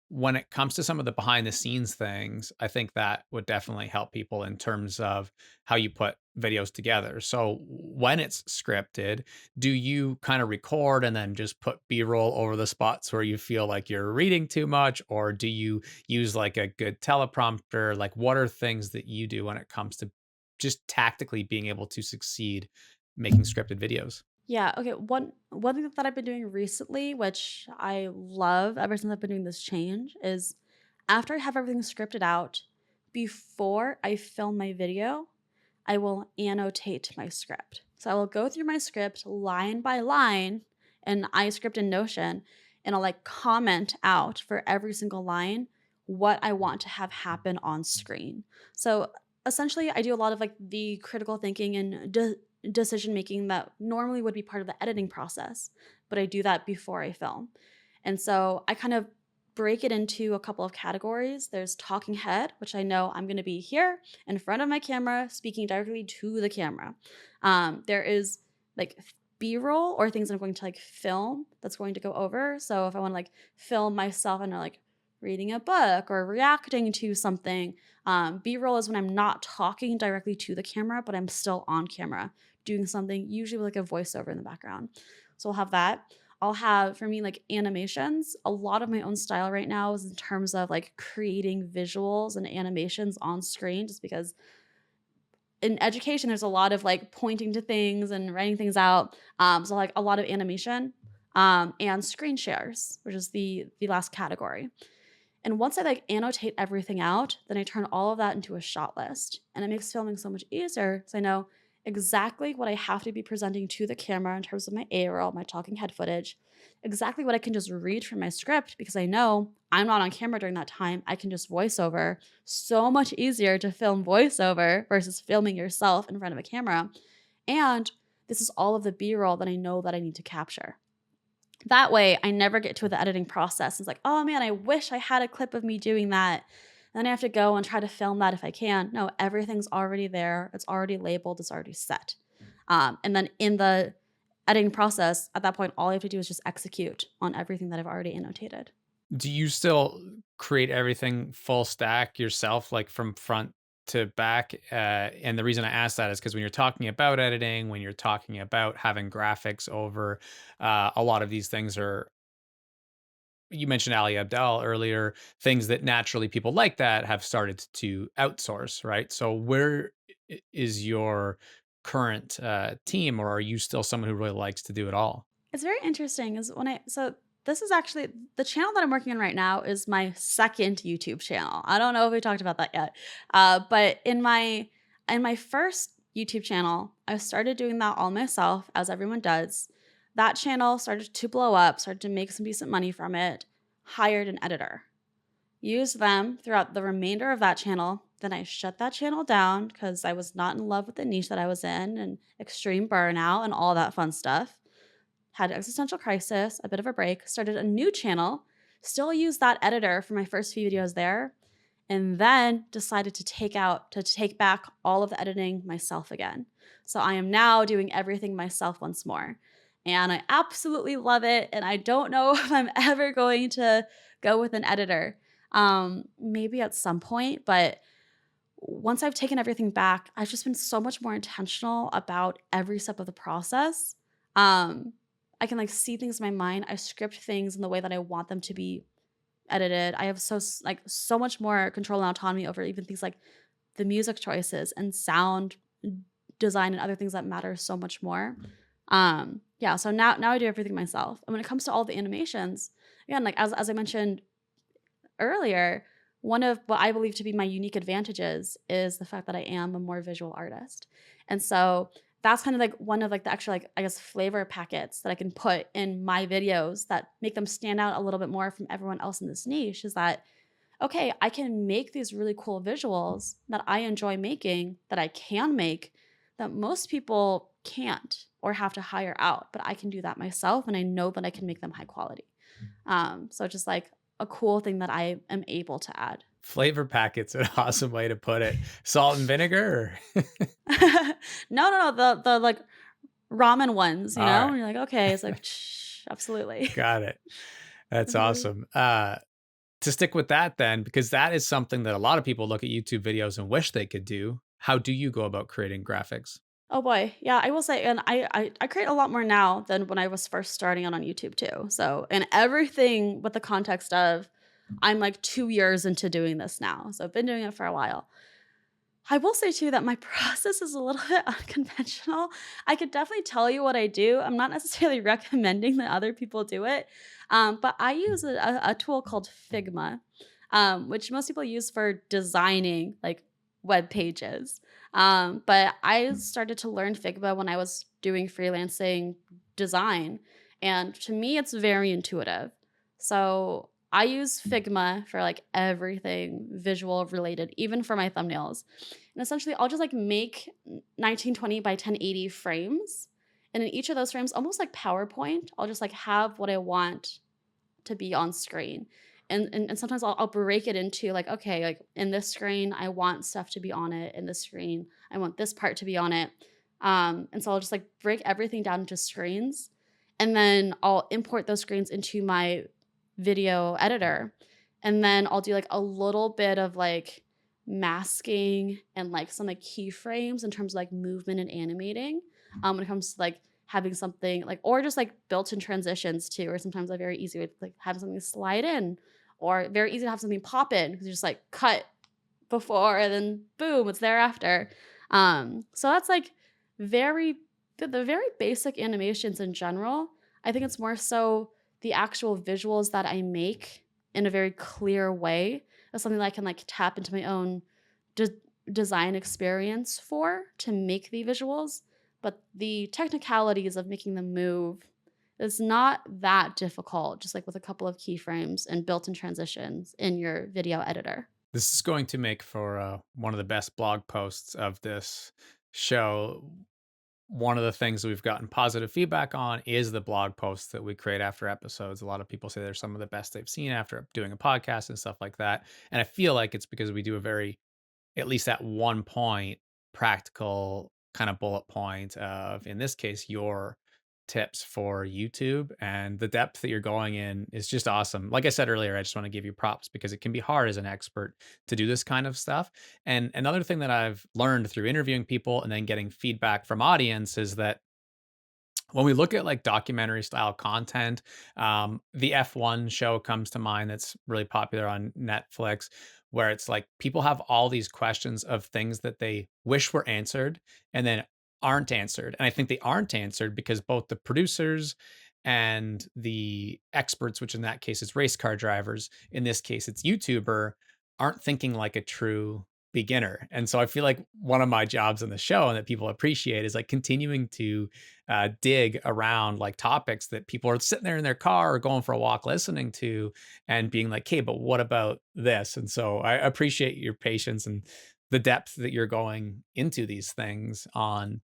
When it comes to some of the behind the scenes things, I think that would definitely help people in terms of how you put videos together. So when it's scripted, do you kind of record and then just put B-roll over the spots where you feel like you're reading too much, or do you use like a good teleprompter? Like, what are things that you do when it comes to just tactically being able to succeed making scripted videos? Yeah, okay. One thing that I've been doing recently, which I love ever since I've been doing this change, is after I have everything scripted out, before I film my video, I will annotate my script. So I will go through my script line by line in iScript and Notion, and I'll like comment out for every single line what I want to have happen on screen. So essentially, I do a lot of like the critical thinking and decision making that normally would be part of the editing process, but I do that before I film. And so I kind of break it into a couple of categories. There's talking head, which I know I'm going to be here in front of my camera, speaking directly to the camera. There is like B-roll or things I'm going to like film that's going to go over. So if I want to like film myself and like reading a book or reacting to something, B-roll is when I'm not talking directly to the camera, but I'm still on camera doing something, usually with like a voiceover in the background. So I'll have that. I'll have, for me, like animations. A lot of my own style right now is in terms of like creating visuals and animations on screen, just because in education, there's a lot of like pointing to things and writing things out. So like a lot of animation and screen shares, which is the last category. And once I like annotate everything out, then I turn all of that into a shot list. And it makes filming so much easier because I know exactly what I have to be presenting to the camera in terms of my A roll, my talking head footage, exactly what I can just read from my script because I know I'm not on camera during that time. I can just voice over. So much easier to film voiceover versus filming yourself in front of a camera. And this is all of the B roll that I know that I need to capture. That way, I never get to the editing process. It's like, oh man, I wish I had a clip of me doing that. And then I have to go and try to film that if I can. No, everything's already there. It's already labeled. It's already set. And then in the editing process, at that point, all I have to do is just execute on everything that I've already annotated. Do you still create everything full stack yourself, like from front to back? And the reason I ask that is because when you're talking about editing, when you're talking about having graphics over, a lot of these things are, you mentioned Ali Abdal earlier, things that naturally people like that have started to outsource, right? So where is your current team, or are you still someone who really likes to do it all? It's very interesting is when I so this is actually the channel that I'm working on right now is my second YouTube channel. I don't know if we talked about that yet. But in my first YouTube channel, I started doing that all myself, as everyone does. That channel started to blow up, started to make some decent money from it, hired an editor, used them throughout the remainder of that channel. Then I shut that channel down because I was not in love with the niche that I was in and extreme burnout and all that fun stuff. had an existential crisis, a bit of a break, started a new channel, still used that editor for my first few videos there, and then decided to take back all of the editing myself again. So I am now doing everything myself once more. And I absolutely love it. And I don't know if I'm ever going to go with an editor. Maybe at some point, but once I've taken everything back, I've just been so much more intentional about every step of the process. Um, I can like see things in my mind. I script things in the way that I want them to be edited. I have like so much more control and autonomy over even things like the music choices and sound design and other things that matter so much more. Yeah, so now I do everything myself. And when it comes to all the animations, again, like as I mentioned earlier, one of what I believe to be my unique advantages is the fact that I am a more visual artist. And so that's kind of like one of like the extra like I guess flavor packets that I can put in my videos that make them stand out a little bit more from everyone else in this niche is that okay, I can make these really cool visuals that I enjoy making that I can make that most people can't or have to hire out, but I can do that myself and I know that I can make them high quality. So just like a cool thing that I am able to add. Flavor packet's an awesome way to put it. Salt and vinegar? Or No, the like ramen ones, you know? Alright, And you're like, okay, it's like absolutely. got it. That's Mhm. awesome. To stick with that then, because that is something that a lot of people look at YouTube videos and wish they could do. How do you go about creating graphics? Oh boy. Yeah, I will say, and I create a lot more now than when I was first starting out on YouTube too. So, and everything with the context of I'm like 2 years into doing this now. So I've been doing it for a while. I will say too that my process is a little bit unconventional. I could definitely tell you what I do. I'm not necessarily recommending that other people do it, but I use a tool called Figma, which most people use for designing like web pages. But I started to learn Figma when I was doing freelancing design, and to me, it's very intuitive. So I use Figma for like everything visual related, even for my thumbnails. And essentially, I'll just like make 1920 by 1080 frames. And in each of those frames, almost like PowerPoint, I'll just like have what I want to be on screen. And sometimes I'll break it into like, okay, like in this screen, I want stuff to be on it. In this screen, I want this part to be on it. And so I'll just like break everything down into screens. And then I'll import those screens into my video editor. And then I'll do like a little bit of like masking and like some like keyframes in terms of like movement and animating. When it comes to like having something like or just like built-in transitions too, or sometimes a very easy way to like have something slide in, or very easy to have something pop in because you just like cut before and then boom, it's there after. So that's like very the very basic animations in general. I think it's more so the actual visuals that I make in a very clear way. That's something that I can like tap into my own de- design experience for to make the visuals. But the technicalities of making them move is not that difficult, just like with a couple of keyframes and built in transitions in your video editor. This is going to make for one of the best blog posts of this show. One of the things that we've gotten positive feedback on is the blog posts that we create after episodes. A lot of people say they're some of the best they've seen after doing a podcast and stuff like that. And I feel like it's because we do a very, at least at one point, practical kind of bullet point of, in this case, your tips for YouTube, and the depth that you're going in is just awesome. Like I said earlier, I just want to give you props because it can be hard as an expert to do this kind of stuff. And another thing that I've learned through interviewing people and then getting feedback from audience is that when we look at like documentary style content, the F1 show comes to mind that's really popular on Netflix, where it's like people have all these questions of things that they wish were answered and then aren't answered. And I think they aren't answered because both the producers and the experts, which in that case is race car drivers, in this case it's YouTuber, aren't thinking like a true beginner. And so I feel like one of my jobs on the show and that people appreciate is like continuing to dig around like topics that people are sitting there in their car or going for a walk listening to and being like, hey, but what about this? And so I appreciate your patience and the depth that you're going into these things on.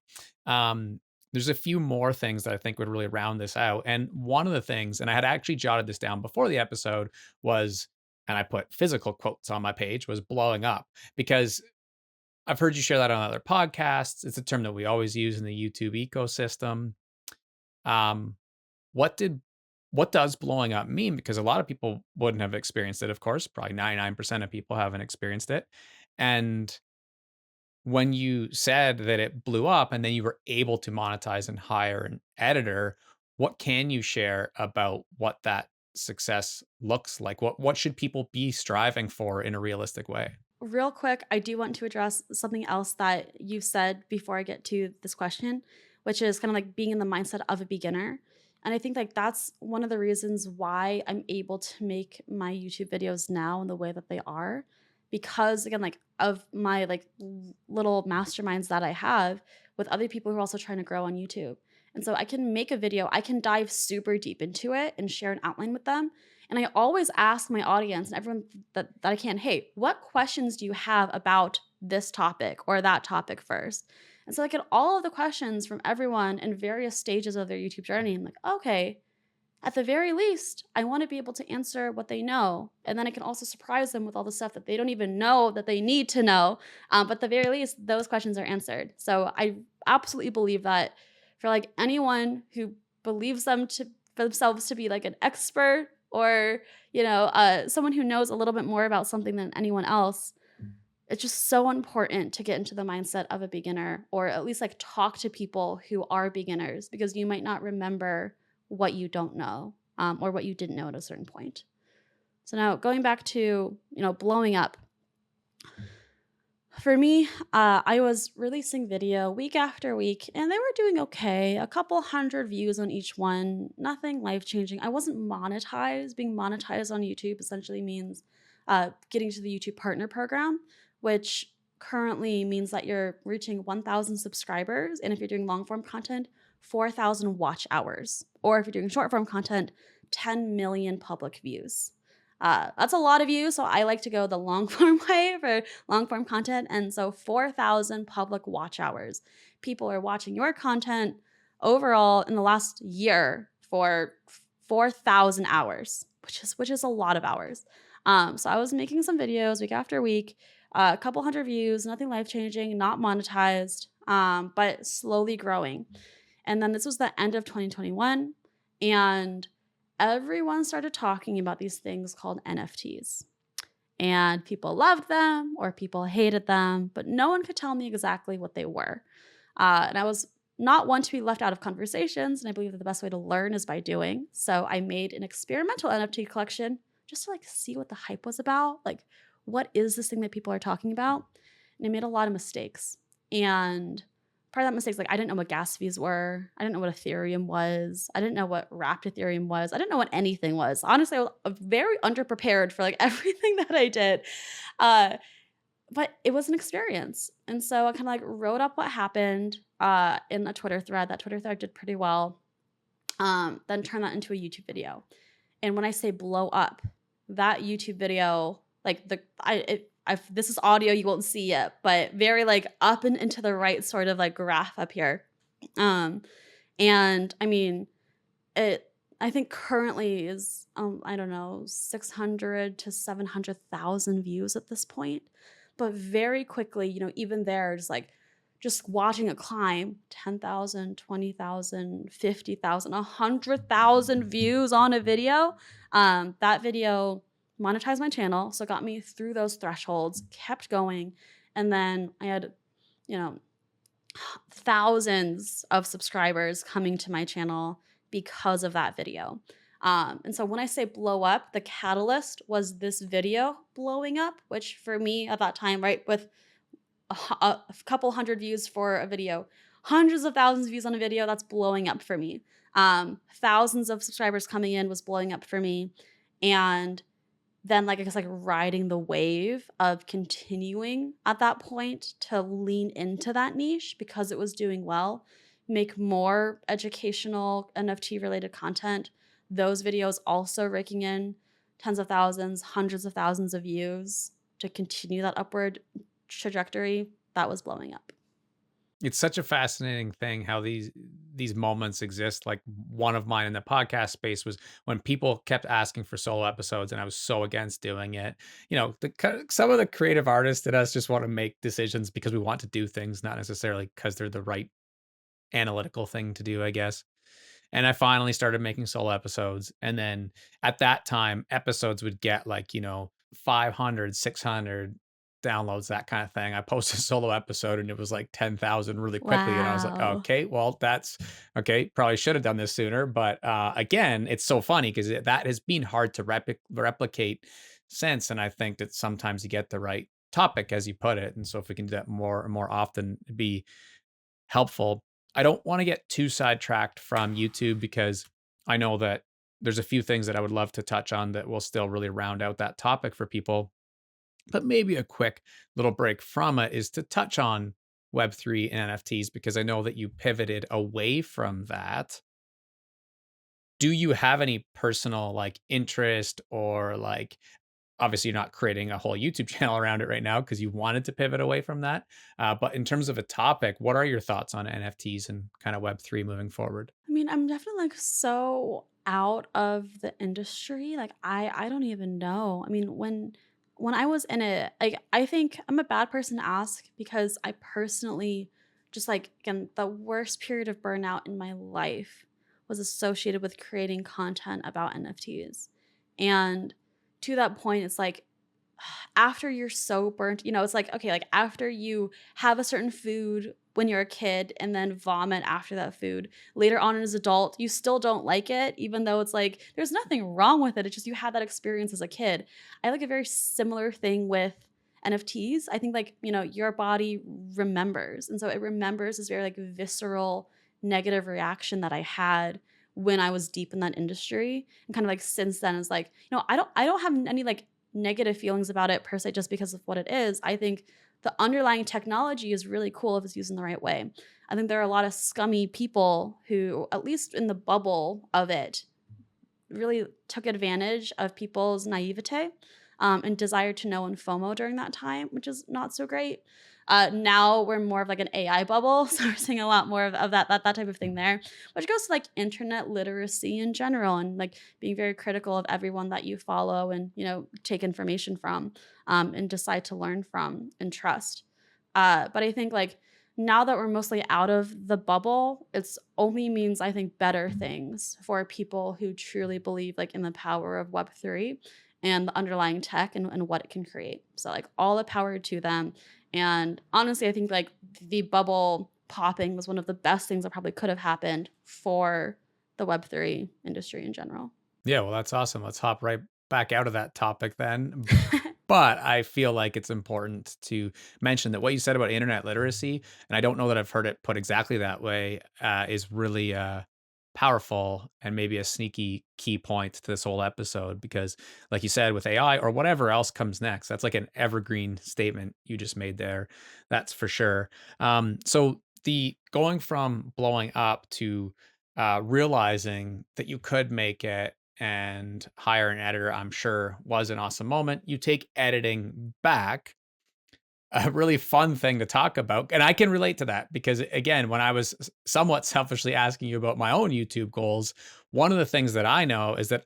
Um, There's a few more things that I think would really round this out. And one of the things, and I had actually jotted this down before the episode, was, and I put physical quotes on my page, was blowing up. Because I've heard you share that on other podcasts. It's a term that we always use in the YouTube ecosystem. Um, what did what does blowing up mean? Because a lot of people wouldn't have experienced it, of course. Probably 99% of people haven't experienced it. And when you said that it blew up and then you were able to monetize and hire an editor, what can you share about what that success looks like? What should people be striving for in a realistic way? Real quick, I do want to address something else that you said before I get to this question, which is kind of like being in the mindset of a beginner. And I think like that's one of the reasons why I'm able to make my YouTube videos now in the way that they are, because again like of my like little masterminds that I have with other people who are also trying to grow on YouTube. And so I can make a video, I can dive super deep into it and share an outline with them, and I always ask my audience and everyone that I can, hey, what questions do you have about this topic or that topic first? And so I get all of the questions from everyone in various stages of their YouTube journey. I'm like, okay, at the very least, I want to be able to answer what they know. And then I can also surprise them with all the stuff that they don't even know that they need to know. But at the very least, those questions are answered. So I absolutely believe that for like anyone who believes for themselves to be like an expert or, someone who knows a little bit more about something than anyone else, it's just so important to get into the mindset of a beginner, or at least like talk to people who are beginners, because you might not remember what you don't know, or what you didn't know at a certain point. So now going back to, blowing up. For me, I was releasing video week after week, and they were doing okay. A couple hundred views on each one, nothing life changing. I wasn't monetized. Being monetized on YouTube essentially means getting to the YouTube Partner Program, which currently means that you're reaching 1,000 subscribers, and if you're doing long form content, 4,000 watch hours, or if you're doing short form content, 10 million public views. That's a lot of views, so I like to go the long form way for long form content. And so 4,000 public watch hours. People are watching your content overall in the last year for 4,000 hours, which is a lot of hours. So I was making some videos week after week, a couple hundred views, nothing life changing, not monetized, but slowly growing. And then this was the end of 2021, and everyone started talking about these things called NFTs. And people loved them or people hated them, but no one could tell me exactly what they were. And I was not one to be left out of conversations. And I believe that the best way to learn is by doing. So I made an experimental NFT collection just to like see what the hype was about. Like, what is this thing that people are talking about? And I made a lot of mistakes. And part of that mistake is like I didn't know what gas fees were. I didn't know what Ethereum was. I didn't know what wrapped Ethereum was. I didn't know what anything was. Honestly, I was very underprepared for like everything that I did. Uh, but it was an experience. And so I kind of like wrote up what happened in a Twitter thread. That Twitter thread did pretty well. Then turned that into a YouTube video. And when I say blow up, that YouTube video, like this is audio, you won't see it, but very like up and into the right sort of like graph up here. Um, and I mean, it, I think currently is, I don't know, 600 to 700,000 views at this point. But very quickly, even there, just watching it climb 10,000, 20,000, 50,000, 100,000 views on a video. That video monetized my channel. So it got me through those thresholds, kept going. And then I had, you know, thousands of subscribers coming to my channel because of that video. And so when I say blow up, the catalyst was this video blowing up, which for me at that time, right, with a couple hundred views for a video, hundreds of thousands of views on a video, that's blowing up for me. Thousands of subscribers coming in was blowing up for me. And then like I guess like riding the wave of continuing at that point to lean into that niche because it was doing well, make more educational NFT related content. Those videos also raking in tens of thousands, hundreds of thousands of views to continue that upward trajectory. That was blowing up. It's such a fascinating thing how these moments exist. Like one of mine in the podcast space was when people kept asking for solo episodes, and I was so against doing it. You know, some of the creative artists in us just want to make decisions because we want to do things, not necessarily because they're the right analytical thing to do, I guess. And I finally started making solo episodes. And then at that time, episodes would get like, 500, 600 downloads, that kind of thing. I posted a solo episode and it was like 10,000 really quickly. And I was like, Wow. okay, well, that's okay. Probably should have done this sooner. But again, it's so funny because that has been hard to replicate since. And I think that sometimes you get the right topic, as you put it. And so if we can do that more and more often, it'd be helpful. I don't want to get too sidetracked from YouTube because I know that there's a few things that I would love to touch on that will still really round out that topic for people. But maybe a quick little break from it is to touch on Web3 and NFTs because I know that you pivoted away from that. Do you have any personal like interest or like obviously you're not creating a whole YouTube channel around it right now because you wanted to pivot away from that. But in terms of a topic, what are your thoughts on NFTs and kind of Web3 moving forward? I mean, I'm definitely like so out of the industry. Like I don't even know. I mean, when I was in it, like I think I'm a bad person to ask because I personally just like again, the worst period of burnout in my life was associated with creating content about NFTs. And to that point, it's like after you're so burnt, it's like, okay, like after you have a certain food when you're a kid and then vomit after that food, later on as an adult, you still don't like it, even though it's like there's nothing wrong with it. It's just you had that experience as a kid. I like a very similar thing with NFTs. I think like, your body remembers. And so it remembers this very like visceral negative reaction that I had when I was deep in that industry. And kind of like since then it's like, I don't have any like negative feelings about it per se just because of what it is. I think the underlying technology is really cool if it's used in the right way. I think there are a lot of scummy people who, at least in the bubble of it, really took advantage of people's naivete and desire to know and FOMO during that time, which is not so great. Now we're more of like an AI bubble, so we're seeing a lot more of that type of thing there, which goes to like internet literacy in general and like being very critical of everyone that you follow and take information from and decide to learn from and trust. But I think like now that we're mostly out of the bubble, it's only means I think better things for people who truly believe like in the power of Web3 and the underlying tech and what it can create. So like all the power to them. And honestly, I think like the bubble popping was one of the best things that probably could have happened for the Web3 industry in general. Yeah, well, that's awesome. Let's hop right back out of that topic then. But I feel like it's important to mention that what you said about internet literacy, and I don't know that I've heard it put exactly that way, is really powerful and maybe a sneaky key point to this whole episode. Because, like you said, with AI or whatever else comes next, that's like an evergreen statement you just made there. That's for sure. So the going from blowing up to realizing that you could make it and hire an editor, I'm sure was an awesome moment. You take editing back, a really fun thing to talk about. And I can relate to that because, again, when I was somewhat selfishly asking you about my own YouTube goals, one of the things that I know is that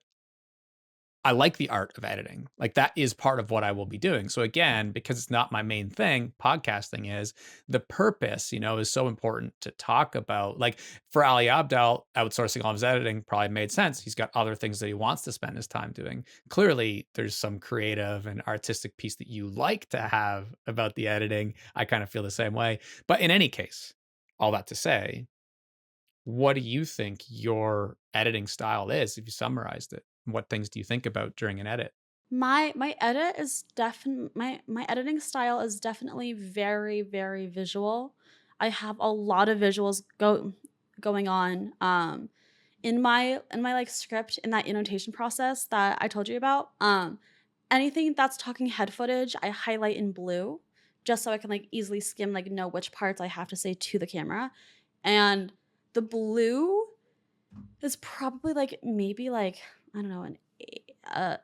I like the art of editing. Like that is part of what I will be doing. So again, because it's not my main thing, podcasting is the purpose, is so important to talk about. Like for Ali Abdal, outsourcing all of his editing probably made sense. He's got other things that he wants to spend his time doing. Clearly, there's some creative and artistic piece that you like to have about the editing. I kind of feel the same way. But in any case, all that to say, what do you think your editing style is if you summarized it? What things do you think about during an edit? My editing style is definitely very very visual. I have a lot of visuals going on in my like script in that annotation process that I told you about. Anything that's talking head footage, I highlight in blue just so I can like easily skim like know which parts I have to say to the camera. And the blue is probably like maybe like I don't know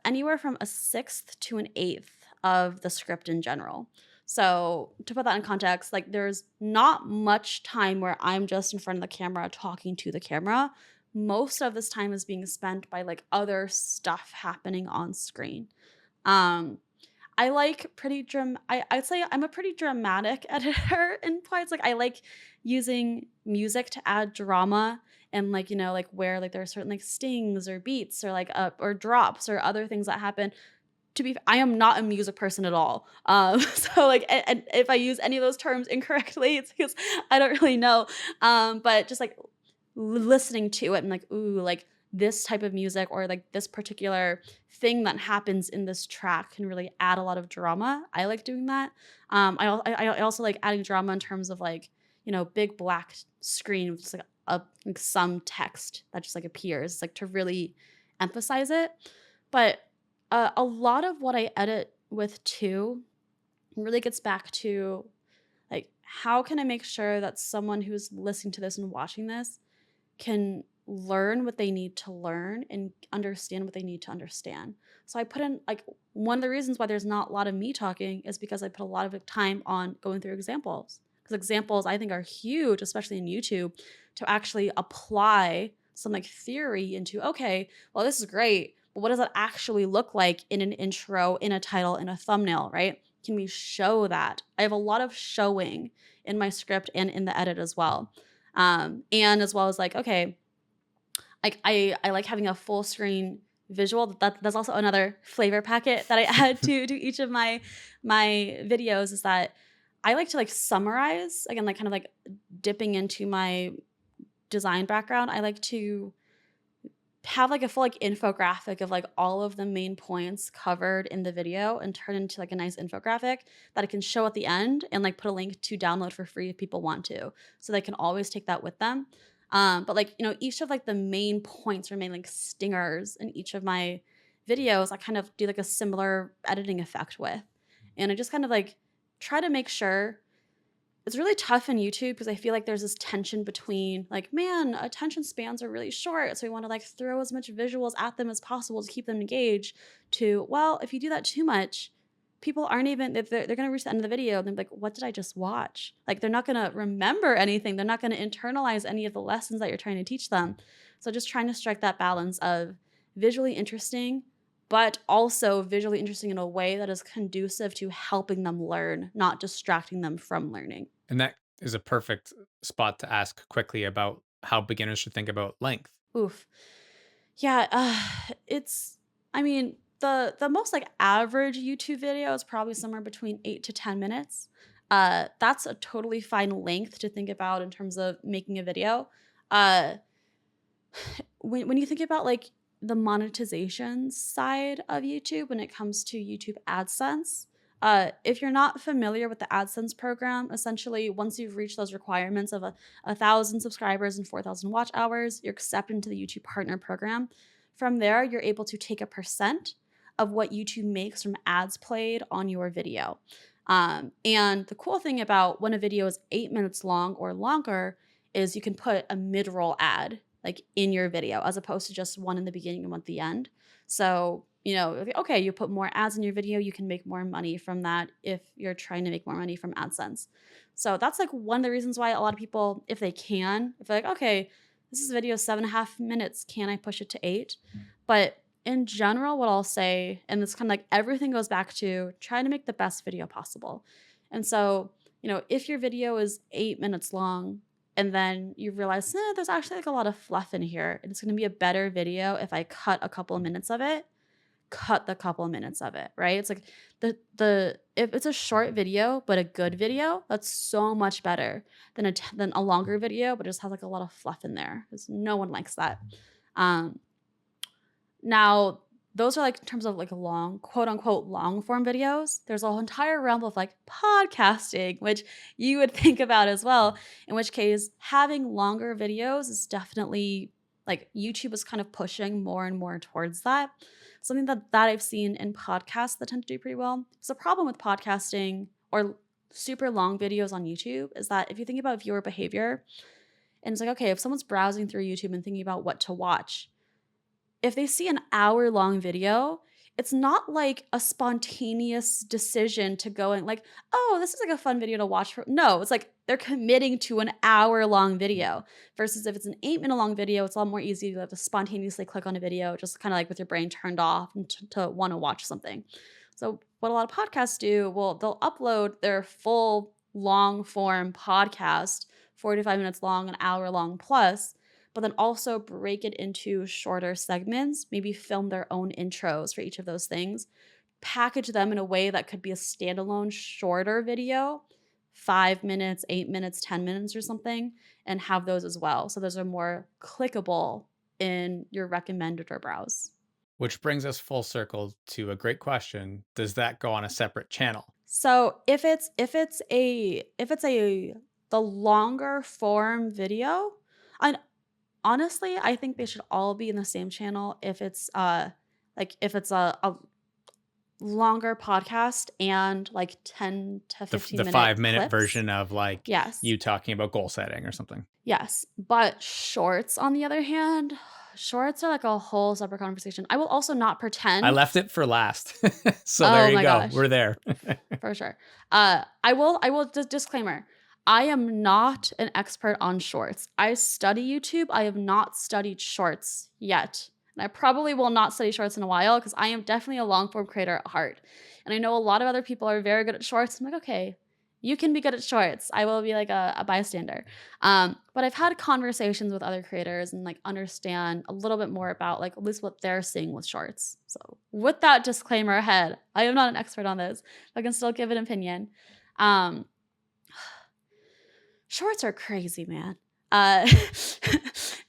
anywhere from a sixth to an eighth of the script in general. So to put that in context, like there's not much time where I'm just in front of the camera talking to the camera. Most of this time is being spent by like other stuff happening on screen. Um, I like pretty I'd say I'm a pretty dramatic editor in points. Like I like using music to add drama and like, like where like there are certain like stings or beats or like or drops or other things that happen. I am not a music person at all. So like and if I use any of those terms incorrectly, it's because I don't really know. But just like listening to it and like, ooh, like this type of music or like this particular thing that happens in this track can really add a lot of drama. I like doing that. I also like adding drama in terms of like, big black screen with just like like some text that just like appears, like to really emphasize it. But a lot of what I edit with too really gets back to like how can I make sure that someone who's listening to this and watching this can learn what they need to learn and understand what they need to understand. So I put in like one of the reasons why there's not a lot of me talking is because I put a lot of time on going through examples. Because examples I think are huge, especially in YouTube, to actually apply some like theory into, okay, well, this is great, but what does that actually look like in an intro, in a title, in a thumbnail, right? Can we show that? I have a lot of showing in my script and in the edit as well. And as well as like, okay, like I like having a full screen visual. That's also another flavor packet that I add to each of my videos is that I like to like summarize again, like kind of like dipping into my design background. I like to have like a full like infographic of like all of the main points covered in the video and turn into like a nice infographic that I can show at the end and like put a link to download for free if people want to. So they can always take that with them. But like, each of like the main points or main like stingers in each of my videos, I kind of do like a similar editing effect with. And I just kind of like try to make sure it's really tough in YouTube because I feel like there's this tension between like, man, attention spans are really short. So we want to like throw as much visuals at them as possible to keep them engaged to, well, if you do that too much, people aren't even, if they're going to reach the end of the video and they're like, what did I just watch? Like they're not going to remember anything. They're not going to internalize any of the lessons that you're trying to teach them. So just trying to strike that balance of visually interesting, but also visually interesting in a way that is conducive to helping them learn, not distracting them from learning. And that is a perfect spot to ask quickly about how beginners should think about length. Oof. Yeah, it's I mean, the most like average YouTube video is probably somewhere between 8 to 10 minutes. That's a totally fine length to think about in terms of making a video. Uh when you think about like the monetization side of YouTube when it comes to YouTube AdSense, if you're not familiar with the AdSense program, essentially once you've reached those requirements of a thousand subscribers and 4,000 watch hours, you're accepted into the YouTube Partner Program. From there, you're able to take a percent of what YouTube makes from ads played on your video. And the cool thing about when a video is 8 minutes long or longer is you can put a mid-roll ad like in your video as opposed to just one in the beginning and one at the end. So, okay, you put more ads in your video, you can make more money from that if you're trying to make more money from AdSense. So that's like one of the reasons why a lot of people, if they're like, okay, this is a video 7.5 minutes, can I push it to 8? But in general, what I'll say, and it's kind of like everything goes back to trying to make the best video possible. And so, if your video is 8 minutes long, and then you realize, there's actually like a lot of fluff in here, and it's going to be a better video if I cut a couple of minutes of it. Cut the couple of minutes of it, right? It's like the if it's a short video but a good video, that's so much better than a longer video but it just has like a lot of fluff in there because no one likes that. Um, Now, those are like in terms of like long, quote unquote, long form videos. There's a whole entire realm of like podcasting, which you would think about as well. In which case, having longer videos is definitely like YouTube is kind of pushing more and more towards that. Something that I've seen in podcasts that tend to do pretty well. So, the problem with podcasting or super long videos on YouTube is that if you think about viewer behavior, and it's like, okay, if someone's browsing through YouTube and thinking about what to watch, if they see an hour long video, it's not like a spontaneous decision to go and like, "Oh, this is like a fun video to watch for." No, it's like they're committing to an hour-long video versus if it's an 8-minute long video, it's a lot more easy to spontaneously click on a video, just kinda like with your brain turned off and to wanna watch something. So, what a lot of podcasts do, well, they'll upload their full long form podcast, 45 minutes long, an hour long plus, but then also break it into shorter segments, maybe film their own intros for each of those things, package them in a way that could be a standalone shorter video, 5 minutes, 8 minutes, 10 minutes or something, and have those as well. So those are more clickable in your recommended or browse. Which brings us full circle to a great question. Does that go on a separate channel? So if it's a the longer form video, and honestly, I think they should all be in the same channel if it's a longer podcast and like 10 to The 15 the minute 5-minute clips. version of, like, Yes. you talking about goal setting or something. Yes. But shorts, on the other hand, shorts are like a whole separate conversation. I will also not I pretend. left it for last. So there Oh you my go. gosh. We're there. For sure. I will disclaimer. I am not an expert on shorts. I study YouTube. I have not studied shorts yet. And I probably will not study shorts in a while because I am definitely a long form creator at heart. And I know a lot of other people are very good at shorts. I'm like, okay, you can be good at shorts. I will be like a bystander. But I've had conversations with other creators and like understand a little bit more about like at least what they're seeing with shorts. So with that disclaimer ahead, I am not an expert on this. I can still give an opinion. Um, Shorts are crazy, man. Uh,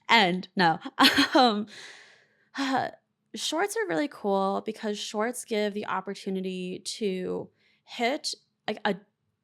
and no, um, shorts are really cool because shorts give the opportunity to hit like a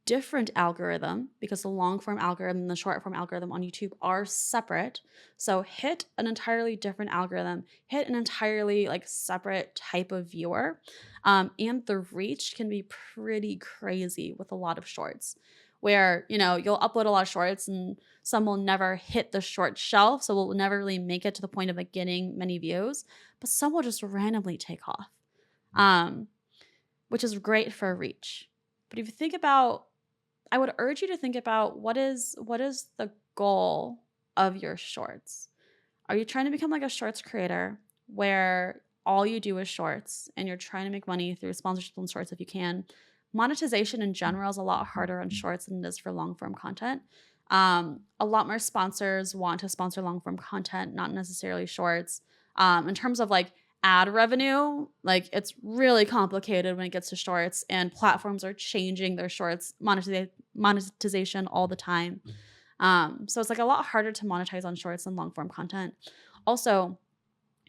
different algorithm because the long form algorithm and the short form algorithm on YouTube are separate. So hit an entirely different algorithm, hit an entirely like separate type of viewer. And the reach can be pretty crazy with a lot of shorts where, you'll upload a lot of shorts and some will never hit the short shelf. So will never really make it to the point of like getting many views, but some will just randomly take off. Um, which is great for reach. But if you think about I would urge you to think about what is the goal of your shorts? Are you trying to become like a shorts creator where all you do is shorts and you're trying to make money through sponsorship on shorts if you can? Monetization in general is a lot harder on shorts than it is for long form content. A lot more sponsors want to sponsor long form content, not necessarily shorts. In terms of like ad revenue, like it's really complicated when it gets to shorts, and platforms are changing their shorts monetization all the time. So it's like a lot harder to monetize on shorts than long form content. Also,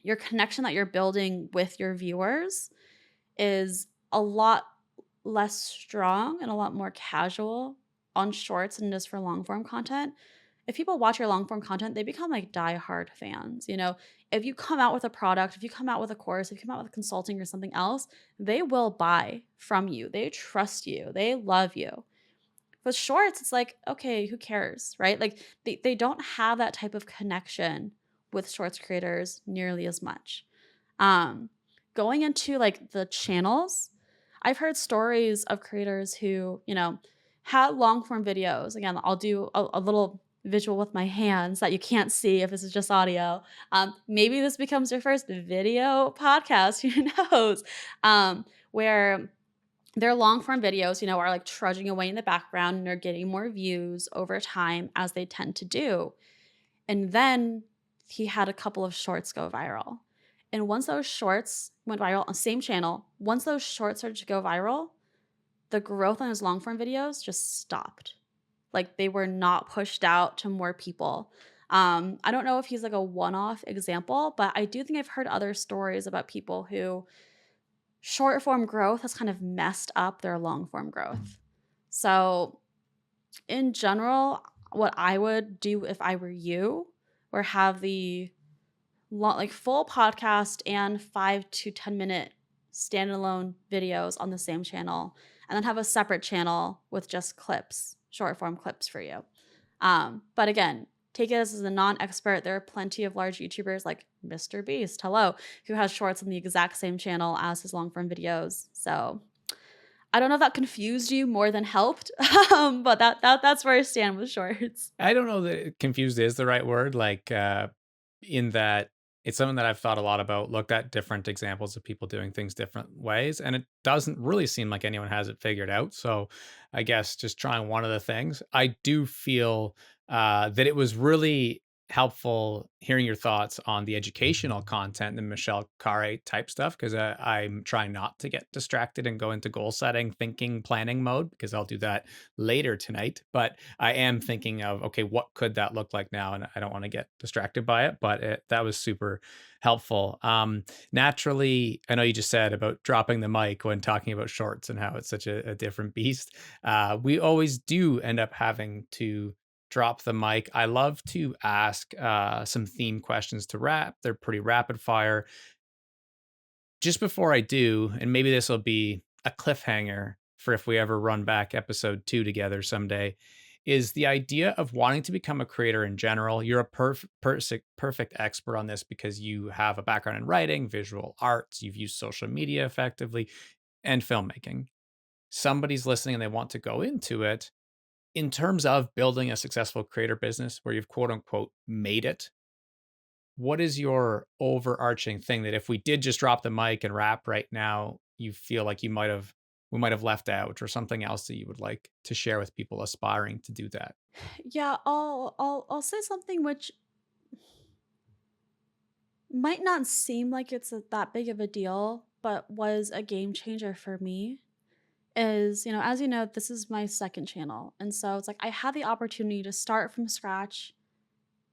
your connection that you're building with your viewers is a lot less strong and a lot more casual on shorts than it is for long form content. If people watch your long form content, they become like diehard fans. If you come out with a product, if you come out with a course, if you come out with consulting or something else, they will buy from you. They trust you. They love you. With shorts, it's like, okay, who cares, right? Like they don't have that type of connection with shorts creators nearly as much. Um, Going into like the channels, I've heard stories of creators who, had long form videos. Again, I'll do a little visual with my hands that you can't see if this is just audio. Maybe this becomes your first video podcast, who knows? Where their long form videos, are like trudging away in the background and are getting more views over time as they tend to do. And then he had a couple of shorts go viral. And once those shorts went viral on the same channel, once those shorts started to go viral, the growth on his long form videos just stopped. Like they were not pushed out to more people. I don't know if he's like a one off example, but I do think I've heard other stories about people who short form growth has kind of messed up their long form growth. So, in general, what I would do if I were you, or have the like full podcast and 5 to 10 minute standalone videos on the same channel, and then have a separate channel with just clips, short form clips for you. But again, take it as a non expert. There are plenty of large YouTubers like Mr. Beast, hello, who has shorts on the exact same channel as his long form videos. So I don't know if that confused you more than helped, but that's where I stand with shorts. I don't know that confused is the right word, like, in that it's something that I've thought a lot about, looked at different examples of people doing things different ways, and it doesn't really seem like anyone has it figured out. So I guess just trying one of the things. I do feel that it was really helpful hearing your thoughts on the educational content, the Michelle Carre type stuff, because I'm trying not to get distracted and go into goal setting, thinking, planning mode, because I'll do that later tonight. But I am thinking of, okay, what could that look like now? And I don't want to get distracted by it, but that was super helpful. Naturally, I know you just said about dropping the mic when talking about shorts and how it's such a different beast. We always do end up having to drop the mic. I love to ask some theme questions to wrap. They're pretty rapid fire. Just before I do, and maybe this will be a cliffhanger for if we ever run back episode 2 together someday, is the idea of wanting to become a creator in general. You're a perfect expert on this because you have a background in writing, visual arts, you've used social media effectively, and filmmaking. Somebody's listening and they want to go into it. In terms of building a successful creator business where you've quote unquote made it, what is your overarching thing that if we did just drop the mic and rap right now, you feel like we might have left out, or something else that you would like to share with people aspiring to do that? Yeah, I'll say something which might not seem like it's that big of a deal, but was a game changer for me. Is, as you know, this is my second channel. And so it's like I had the opportunity to start from scratch,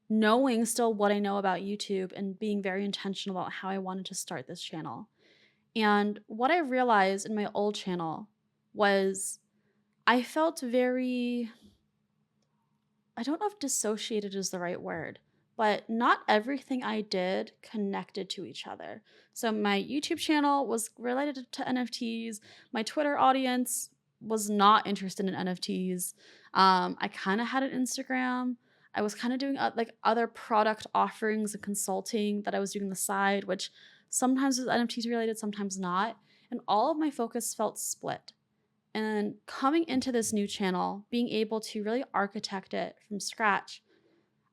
knowing still what I know about YouTube and being very intentional about how I wanted to start this channel. And what I realized in my old channel was I felt very, I don't know if dissociated is the right word, but not everything I did connected to each other. So my YouTube channel was related to NFTs. My Twitter audience was not interested in NFTs. I kind of had an Instagram. I was kind of doing like other product offerings and consulting that I was doing on the side, which sometimes was NFTs related, sometimes not. And all of my focus felt split. And coming into this new channel, being able to really architect it from scratch,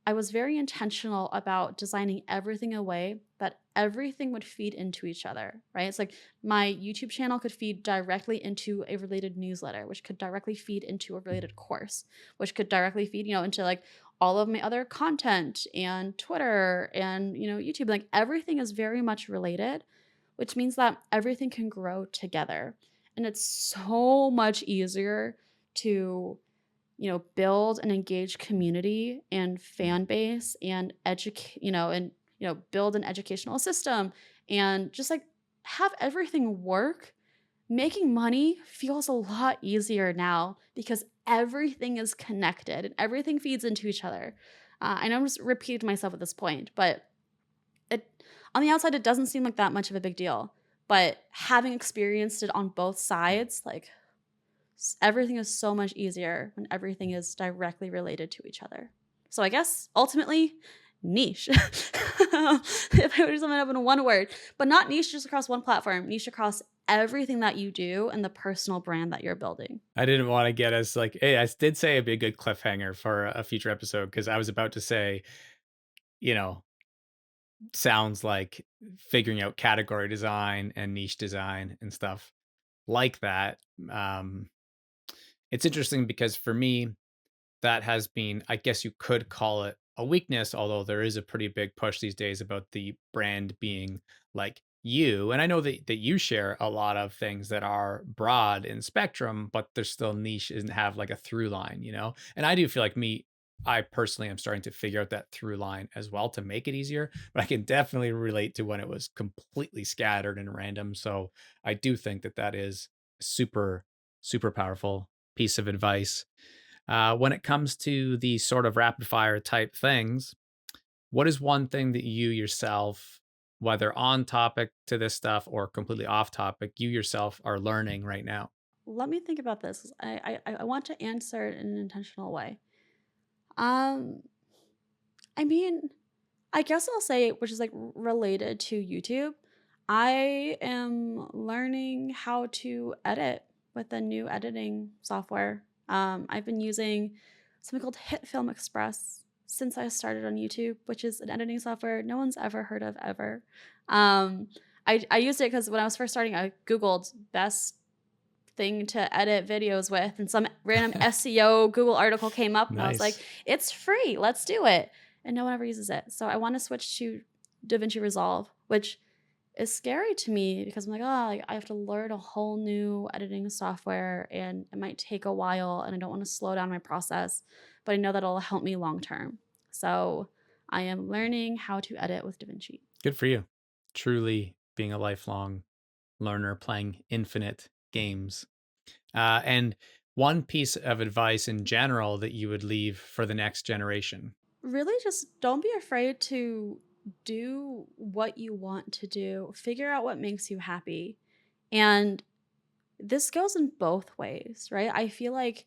I was very intentional about designing everything in a way that everything would feed into each other, right? It's like my YouTube channel could feed directly into a related newsletter, which could directly feed into a related course, which could directly feed, into like all of my other content and Twitter and, YouTube. Like everything is very much related, which means that everything can grow together. And it's so much easier to build an engaged community and fan base and educate, build an educational system and just like have everything work. Making money feels a lot easier now because everything is connected and everything feeds into each other. I know I'm just repeating myself at this point, but it on the outside it doesn't seem like that much of a big deal. But having experienced it on both sides, like everything is so much easier when everything is directly related to each other. So I guess ultimately, niche. If I were to sum it up in one word, but not niche just across one platform, niche across everything that you do and the personal brand that you're building. I didn't want to get us like, hey, I did say it'd be a good cliffhanger for a future episode because I was about to say, you know, sounds like figuring out category design and niche design and stuff like that. Um, it's interesting because for me, that has been, I guess you could call it a weakness, although there is a pretty big push these days about the brand being like you. And I know that you share a lot of things that are broad in spectrum, but they're still niche and have like a through line, you know? And I do feel like I personally am starting to figure out that through line as well to make it easier, but I can definitely relate to when it was completely scattered and random. So I do think that that is super, super powerful piece of advice. When it comes to the sort of rapid fire type things, what is one thing that you yourself, whether on topic to this stuff or completely off topic, you yourself are learning right now? Let me think about this. I want to answer it in an intentional way. Um, I mean, I guess I'll say, which is like related to YouTube, I am learning how to edit with a new editing software. I've been using something called Hit Film Express since I started on YouTube, which is an editing software no one's ever heard of ever. Um, I used it because when I was first starting, I Googled best thing to edit videos with, and some random SEO Google article came up, and I was like, Nice. "It's free, let's do it." And no one ever uses it. So I want to switch to DaVinci Resolve, which is scary to me because I'm like, oh, like, I have to learn a whole new editing software and it might take a while and I don't want to slow down my process, but I know that it'll help me long term. So I am learning how to edit with DaVinci. Good for you. Truly being a lifelong learner, playing infinite games. And one piece of advice in general that you would leave for the next generation. Really, just don't be afraid to do what you want to do. Figure out what makes you happy. And this goes in both ways, right? I feel like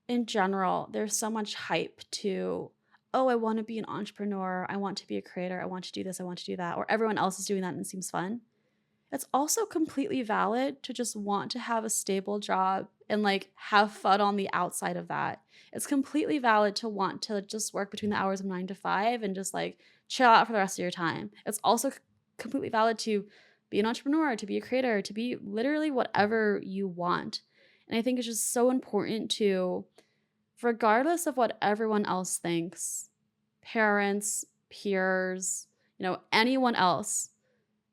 in general, there's so much hype to, oh, I want to be an entrepreneur. I want to be a creator. I want to do this. I want to do that. Or everyone else is doing that and it seems fun. It's also completely valid to just want to have a stable job and like have fun on the outside of that. It's completely valid to want to just work between the hours of 9 to 5 and just like chill out for the rest of your time. It's also completely valid to be an entrepreneur, to be a creator, to be literally whatever you want. And I think it's just so important to, regardless of what everyone else thinks, parents, peers, anyone else,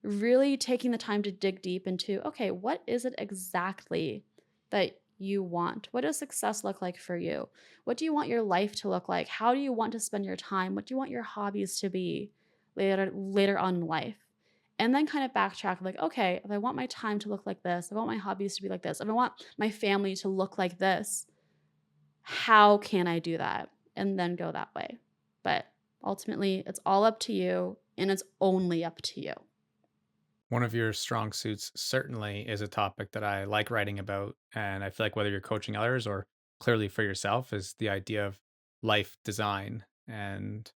really taking the time to dig deep into, okay, what is it exactly that you want? What does success look like for you? What do you want your life to look like? How do you want to spend your time? What do you want your hobbies to be later on in life? And then kind of backtrack like, okay, if I want my time to look like this, if I want my hobbies to be like this, if I want my family to look like this, how can I do that? And then go that way. But ultimately, it's all up to you and it's only up to you. One of your strong suits certainly is a topic that I like writing about. And I feel like whether you're coaching others or clearly for yourself is the idea of life design. And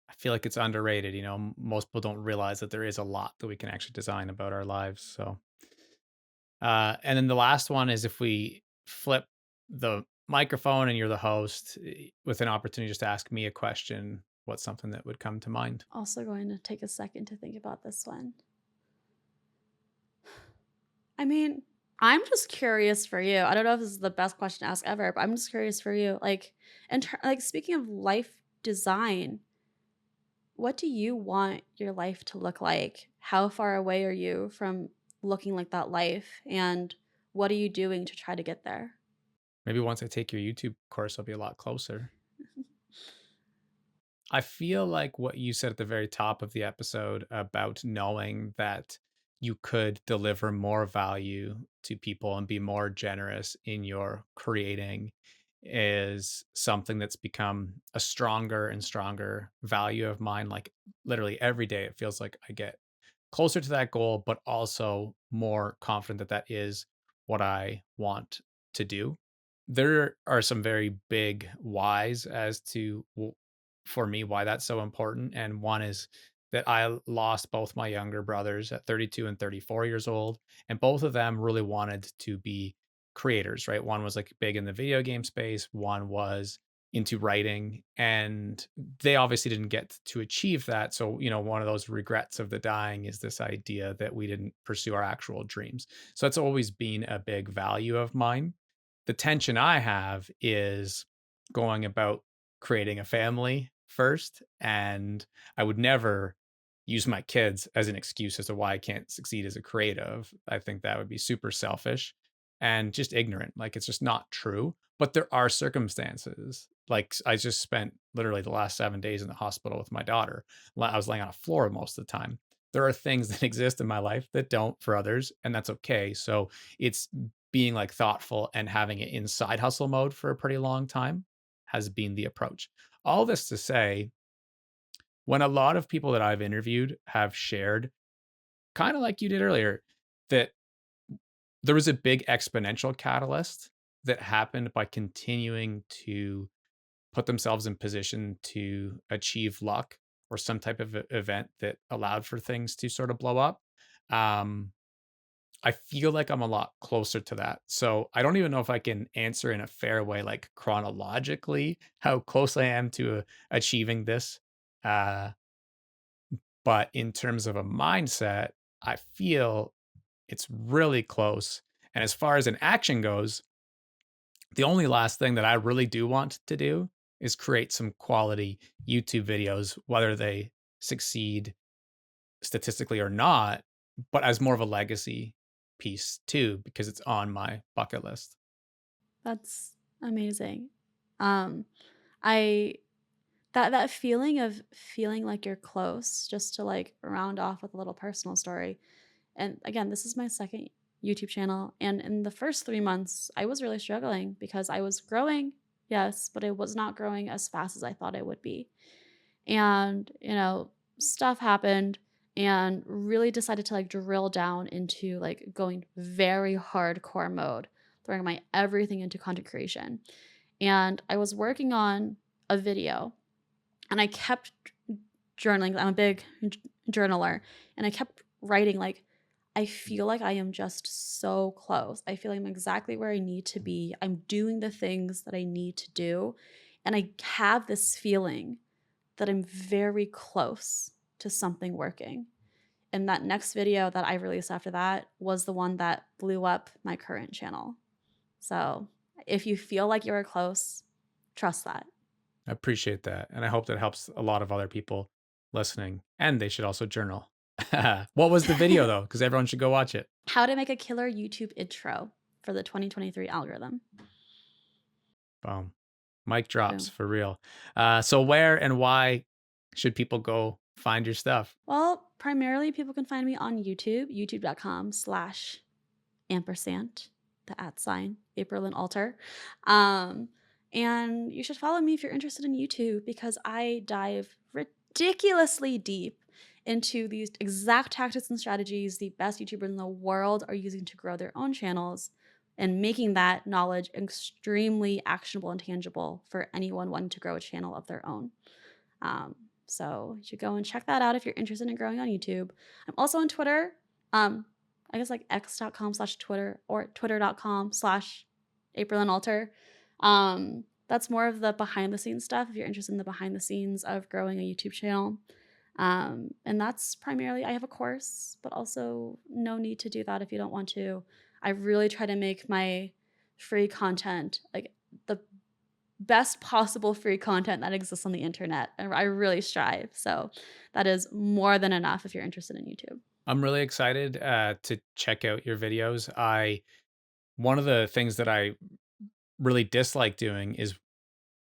I feel like it's underrated. Most people don't realize that there is a lot that we can actually design about our lives. So, and then the last one is if we flip the microphone and you're the host with an opportunity just to ask me a question, what's something that would come to mind? Also going to take a second to think about this one. I mean, I'm just curious for you. I don't know if this is the best question to ask ever, but I'm just curious for you. Like, like speaking of life design, what do you want your life to look like? How far away are you from looking like that life? And what are you doing to try to get there? Maybe once I take your YouTube course, I'll be a lot closer. I feel like what you said at the very top of the episode about knowing that you could deliver more value to people and be more generous in your creating is something that's become a stronger and stronger value of mine. Like literally every day, it feels like I get closer to that goal, but also more confident that that is what I want to do. There are some very big whys as to for me why that's so important. And one is that I lost both my younger brothers at 32 and 34 years old. And both of them really wanted to be creators, right? One was like big in the video game space, one was into writing. And they obviously didn't get to achieve that. So, one of those regrets of the dying is this idea that we didn't pursue our actual dreams. So, that's always been a big value of mine. The tension I have is going about creating a family first, and I would never use my kids as an excuse as to why I can't succeed as a creative. I think that would be super selfish and just ignorant. Like it's just not true. But there are circumstances. Like I just spent literally the last 7 days in the hospital with my daughter. I was laying on a floor most of the time. There are things that exist in my life that don't for others, and that's okay. So it's being like thoughtful and having it in side hustle mode for a pretty long time has been the approach. All this to say, when a lot of people that I've interviewed have shared, kind of like you did earlier, that there was a big exponential catalyst that happened by continuing to put themselves in position to achieve luck or some type of event that allowed for things to sort of blow up. Um, I feel like I'm a lot closer to that. So I don't even know if I can answer in a fair way, like chronologically, how close I am to achieving this. Uh, but in terms of a mindset, I feel it's really close. And as far as an action goes, the only last thing that I really do want to do is create some quality YouTube videos, whether they succeed statistically or not, but as more of a legacy piece too, because it's on my bucket list. That's amazing. Um, I that feeling of feeling like you're close, just to like round off with a little personal story. And again, this is my second YouTube channel. And in the first 3 months, I was really struggling because I was growing, yes, but I was not growing as fast as I thought I would be. And, stuff happened and really decided to like drill down into like going very hardcore mode, throwing my everything into content creation. And I was working on a video and I kept journaling. I'm a big journaler, and I kept writing like, I feel like I am just so close. I feel like I'm exactly where I need to be. I'm doing the things that I need to do, and I have this feeling that I'm very close to something working. And that next video that I released after that was the one that blew up my current channel. So, if you feel like you're close, trust that. I appreciate that. And I hope that helps a lot of other people listening. And they should also journal. What was the video though? Because everyone should go watch it. How to make a killer YouTube intro for the 2023 algorithm. Boom. Mic drops Boom. for real. So where and why should people go find your stuff? Well, primarily people can find me on YouTube, youtube.com/ampersand, the at sign, Aprilynne Alter. Um, and you should follow me if you're interested in YouTube because I dive ridiculously deep into these exact tactics and strategies the best YouTubers in the world are using to grow their own channels and making that knowledge extremely actionable and tangible for anyone wanting to grow a channel of their own. Um, so you should go and check that out if you're interested in growing on YouTube. I'm also on Twitter. Um, I guess like x.com/Twitter or twitter.com/Aprilynne Alter. That's more of the behind the scenes stuff if you're interested in the behind the scenes of growing a YouTube channel. And that's primarily, I have a course, but also no need to do that if you don't want to. I really try to make my free content like the best possible free content that exists on the internet. And I really strive. So that is more than enough if you're interested in YouTube. I'm really excited to check out your videos. One of the things that I really dislike doing is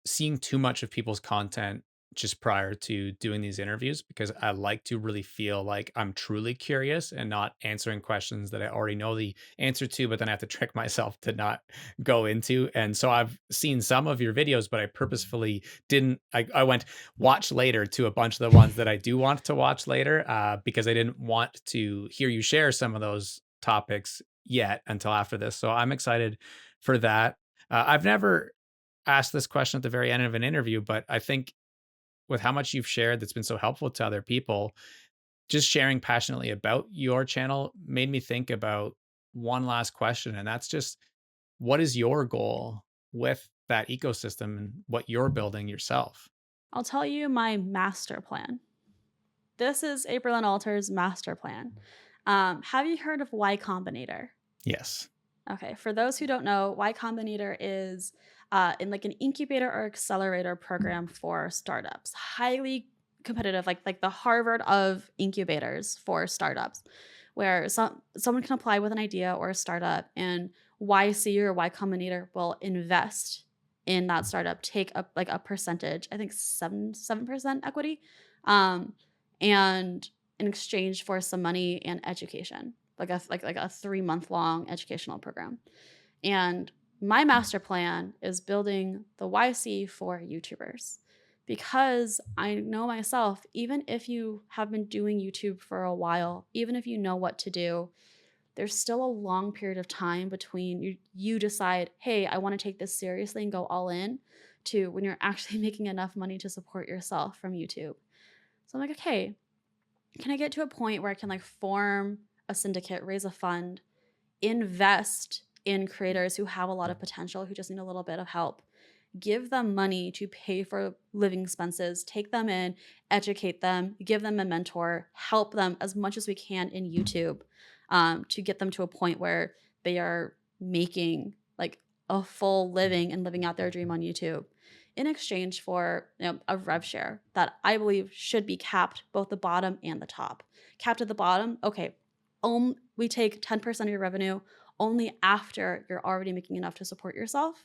seeing too much of people's content just prior to doing these interviews because I like to really feel like I'm truly curious and not answering questions that I already know the answer to, but then I have to trick myself to not go into. And so I've seen some of your videos, but I purposefully didn't. I went watch later to a bunch of the ones that I do want to watch later because I didn't want to hear you share some of those topics yet until after this. So I'm excited for that. I've never asked this question at the very end of an interview, but I think with how much you've shared that's been so helpful to other people, just sharing passionately about your channel made me think about one last question. And that's just what is your goal with that ecosystem and what you're building yourself? I'll tell you my master plan. This is Aprilynne Alter's master plan. Have you heard of Y Combinator? Yes. Okay, for those who don't know, Y Combinator is in like an incubator or accelerator program for startups. Highly competitive, like the Harvard of incubators for startups, where someone can apply with an idea or a startup, and YC or Y Combinator will invest in that startup, take up like a percentage, I think 7% equity, um, and in exchange for some money and education, like a 3 month long educational program. And my master plan is building the YC for YouTubers because I know myself, even if you have been doing YouTube for a while, even if you know what to do, there's still a long period of time between you decide, hey, I want to take this seriously and go all in, to when you're actually making enough money to support yourself from YouTube. So I'm like, okay, can I get to a point where I can like form a syndicate, raise a fund, invest in creators who have a lot of potential, who just need a little bit of help, give them money to pay for living expenses, take them in, educate them, give them a mentor, help them as much as we can in YouTube, to get them to a point where they are making like a full living and living out their dream on YouTube in exchange for, a rev share that I believe should be capped both the bottom and the top. Capped at the bottom, okay, we take 10% of your revenue only after you're already making enough to support yourself.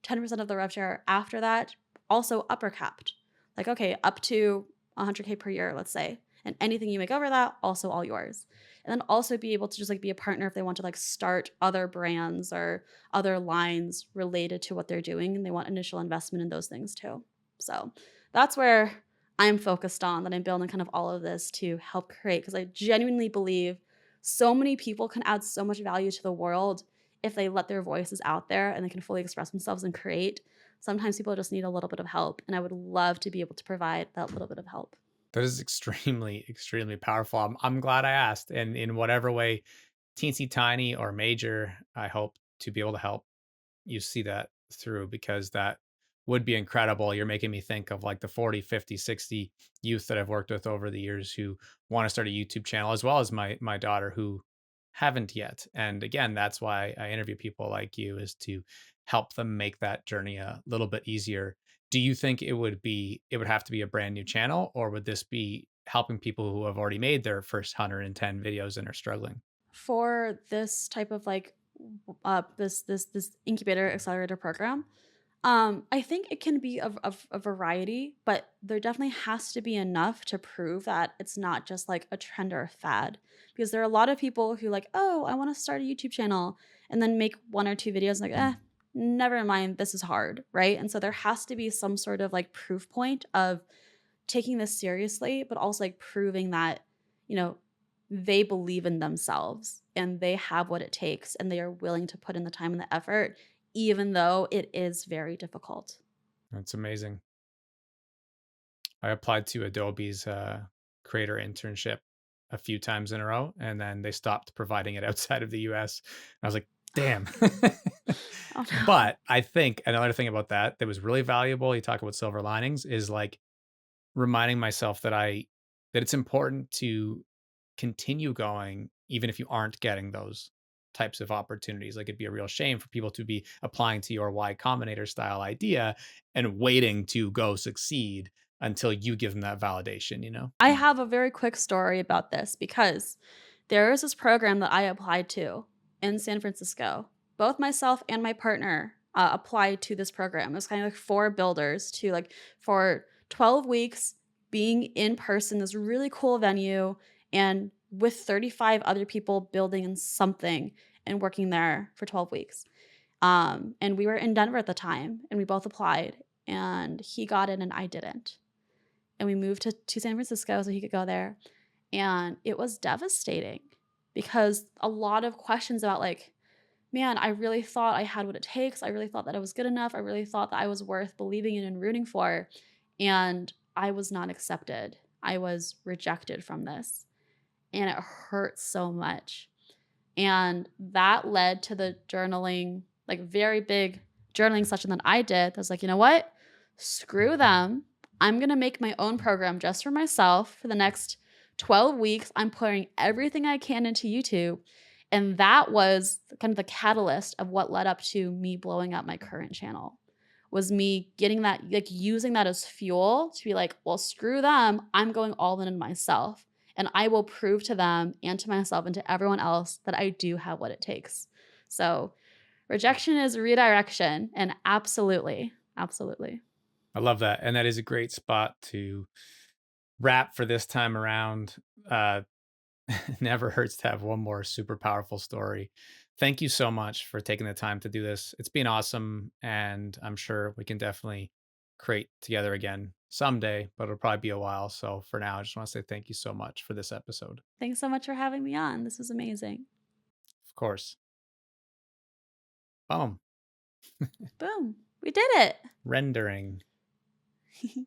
10% of the rev share after that, also upper capped. Like, okay, up to 100K per year, let's say. And anything you make over that, also all yours. And then also be able to just like be a partner if they want to like start other brands or other lines related to what they're doing and they want initial investment in those things too. So that's where I'm focused on, that I'm building kind of all of this to help create, because I genuinely believe so many people can add so much value to the world if they let their voices out there and they can fully express themselves and create. Sometimes people just need a little bit of help, and I would love to be able to provide that little bit of help. That is extremely, extremely powerful. I'm glad I asked. And in whatever way, teensy tiny or major, I hope to be able to help you see that through, because that would be incredible. You're making me think of like the 40, 50, 60 youth that I've worked with over the years who want to start a YouTube channel, as well as my daughter who haven't yet. And again, that's why I interview people like you, is to help them make that journey a little bit easier. Do you think it would have to be a brand new channel, or would this be helping people who have already made their first 110 videos and are struggling? For this type of like this incubator accelerator program, I think it can be a variety, but there definitely has to be enough to prove that it's not just like a trend or a fad. Because there are a lot of people who like, oh, I want to start a YouTube channel and then make one or two videos and like, never mind, this is hard, right? And so there has to be some sort of like proof point of taking this seriously, but also like proving that, you know, they believe in themselves and they have what it takes and they are willing to put in the time and the effort, even though it is very difficult. That's amazing. I applied to Adobe's creator internship a few times in a row, and then they stopped providing it outside of the US. I was like, damn. Oh no. But I think another thing about that was really valuable, you talk about silver linings, is like reminding myself that it's important to continue going even if you aren't getting those types of opportunities. Like, it'd be a real shame for people to be applying to your Y Combinator style idea and waiting to go succeed until you give them that validation, you know? I have a very quick story about this because there is this program that I applied to in San Francisco. Both myself and my partner applied to this program. It was kind of like for builders to like for 12 weeks being in person, this really cool venue, and with 35 other people building in something and working there for 12 weeks. And we were in Denver at the time and we both applied and he got in and I didn't. And we moved to San Francisco so he could go there. And it was devastating because a lot of questions about like, man, I really thought I had what it takes. I really thought that I was good enough. I really thought that I was worth believing in and rooting for. And I was not accepted. I was rejected from this. And it hurt so much. And that led to the journaling, like very big journaling session that I did. I was like, you know what? Screw them. I'm going to make my own program just for myself for the next 12 weeks. I'm pouring everything I can into YouTube. And that was kind of the catalyst of what led up to me blowing up my current channel. Was me getting that, like using that as fuel to be like, well, screw them. I'm going all in myself. And I will prove to them and to myself and to everyone else that I do have what it takes. So rejection is redirection. And absolutely, absolutely. I love that. And that is a great spot to wrap for this time around. Uh, Never hurts to have one more super powerful story. Thank you so much for taking the time to do this. It's been awesome, and I'm sure we can definitely create together again someday, but it'll probably be a while. So for now, I just want to say thank you so much for this episode. Thanks so much for having me on. This was amazing. Of course. Boom. Boom. We did Rendering. it.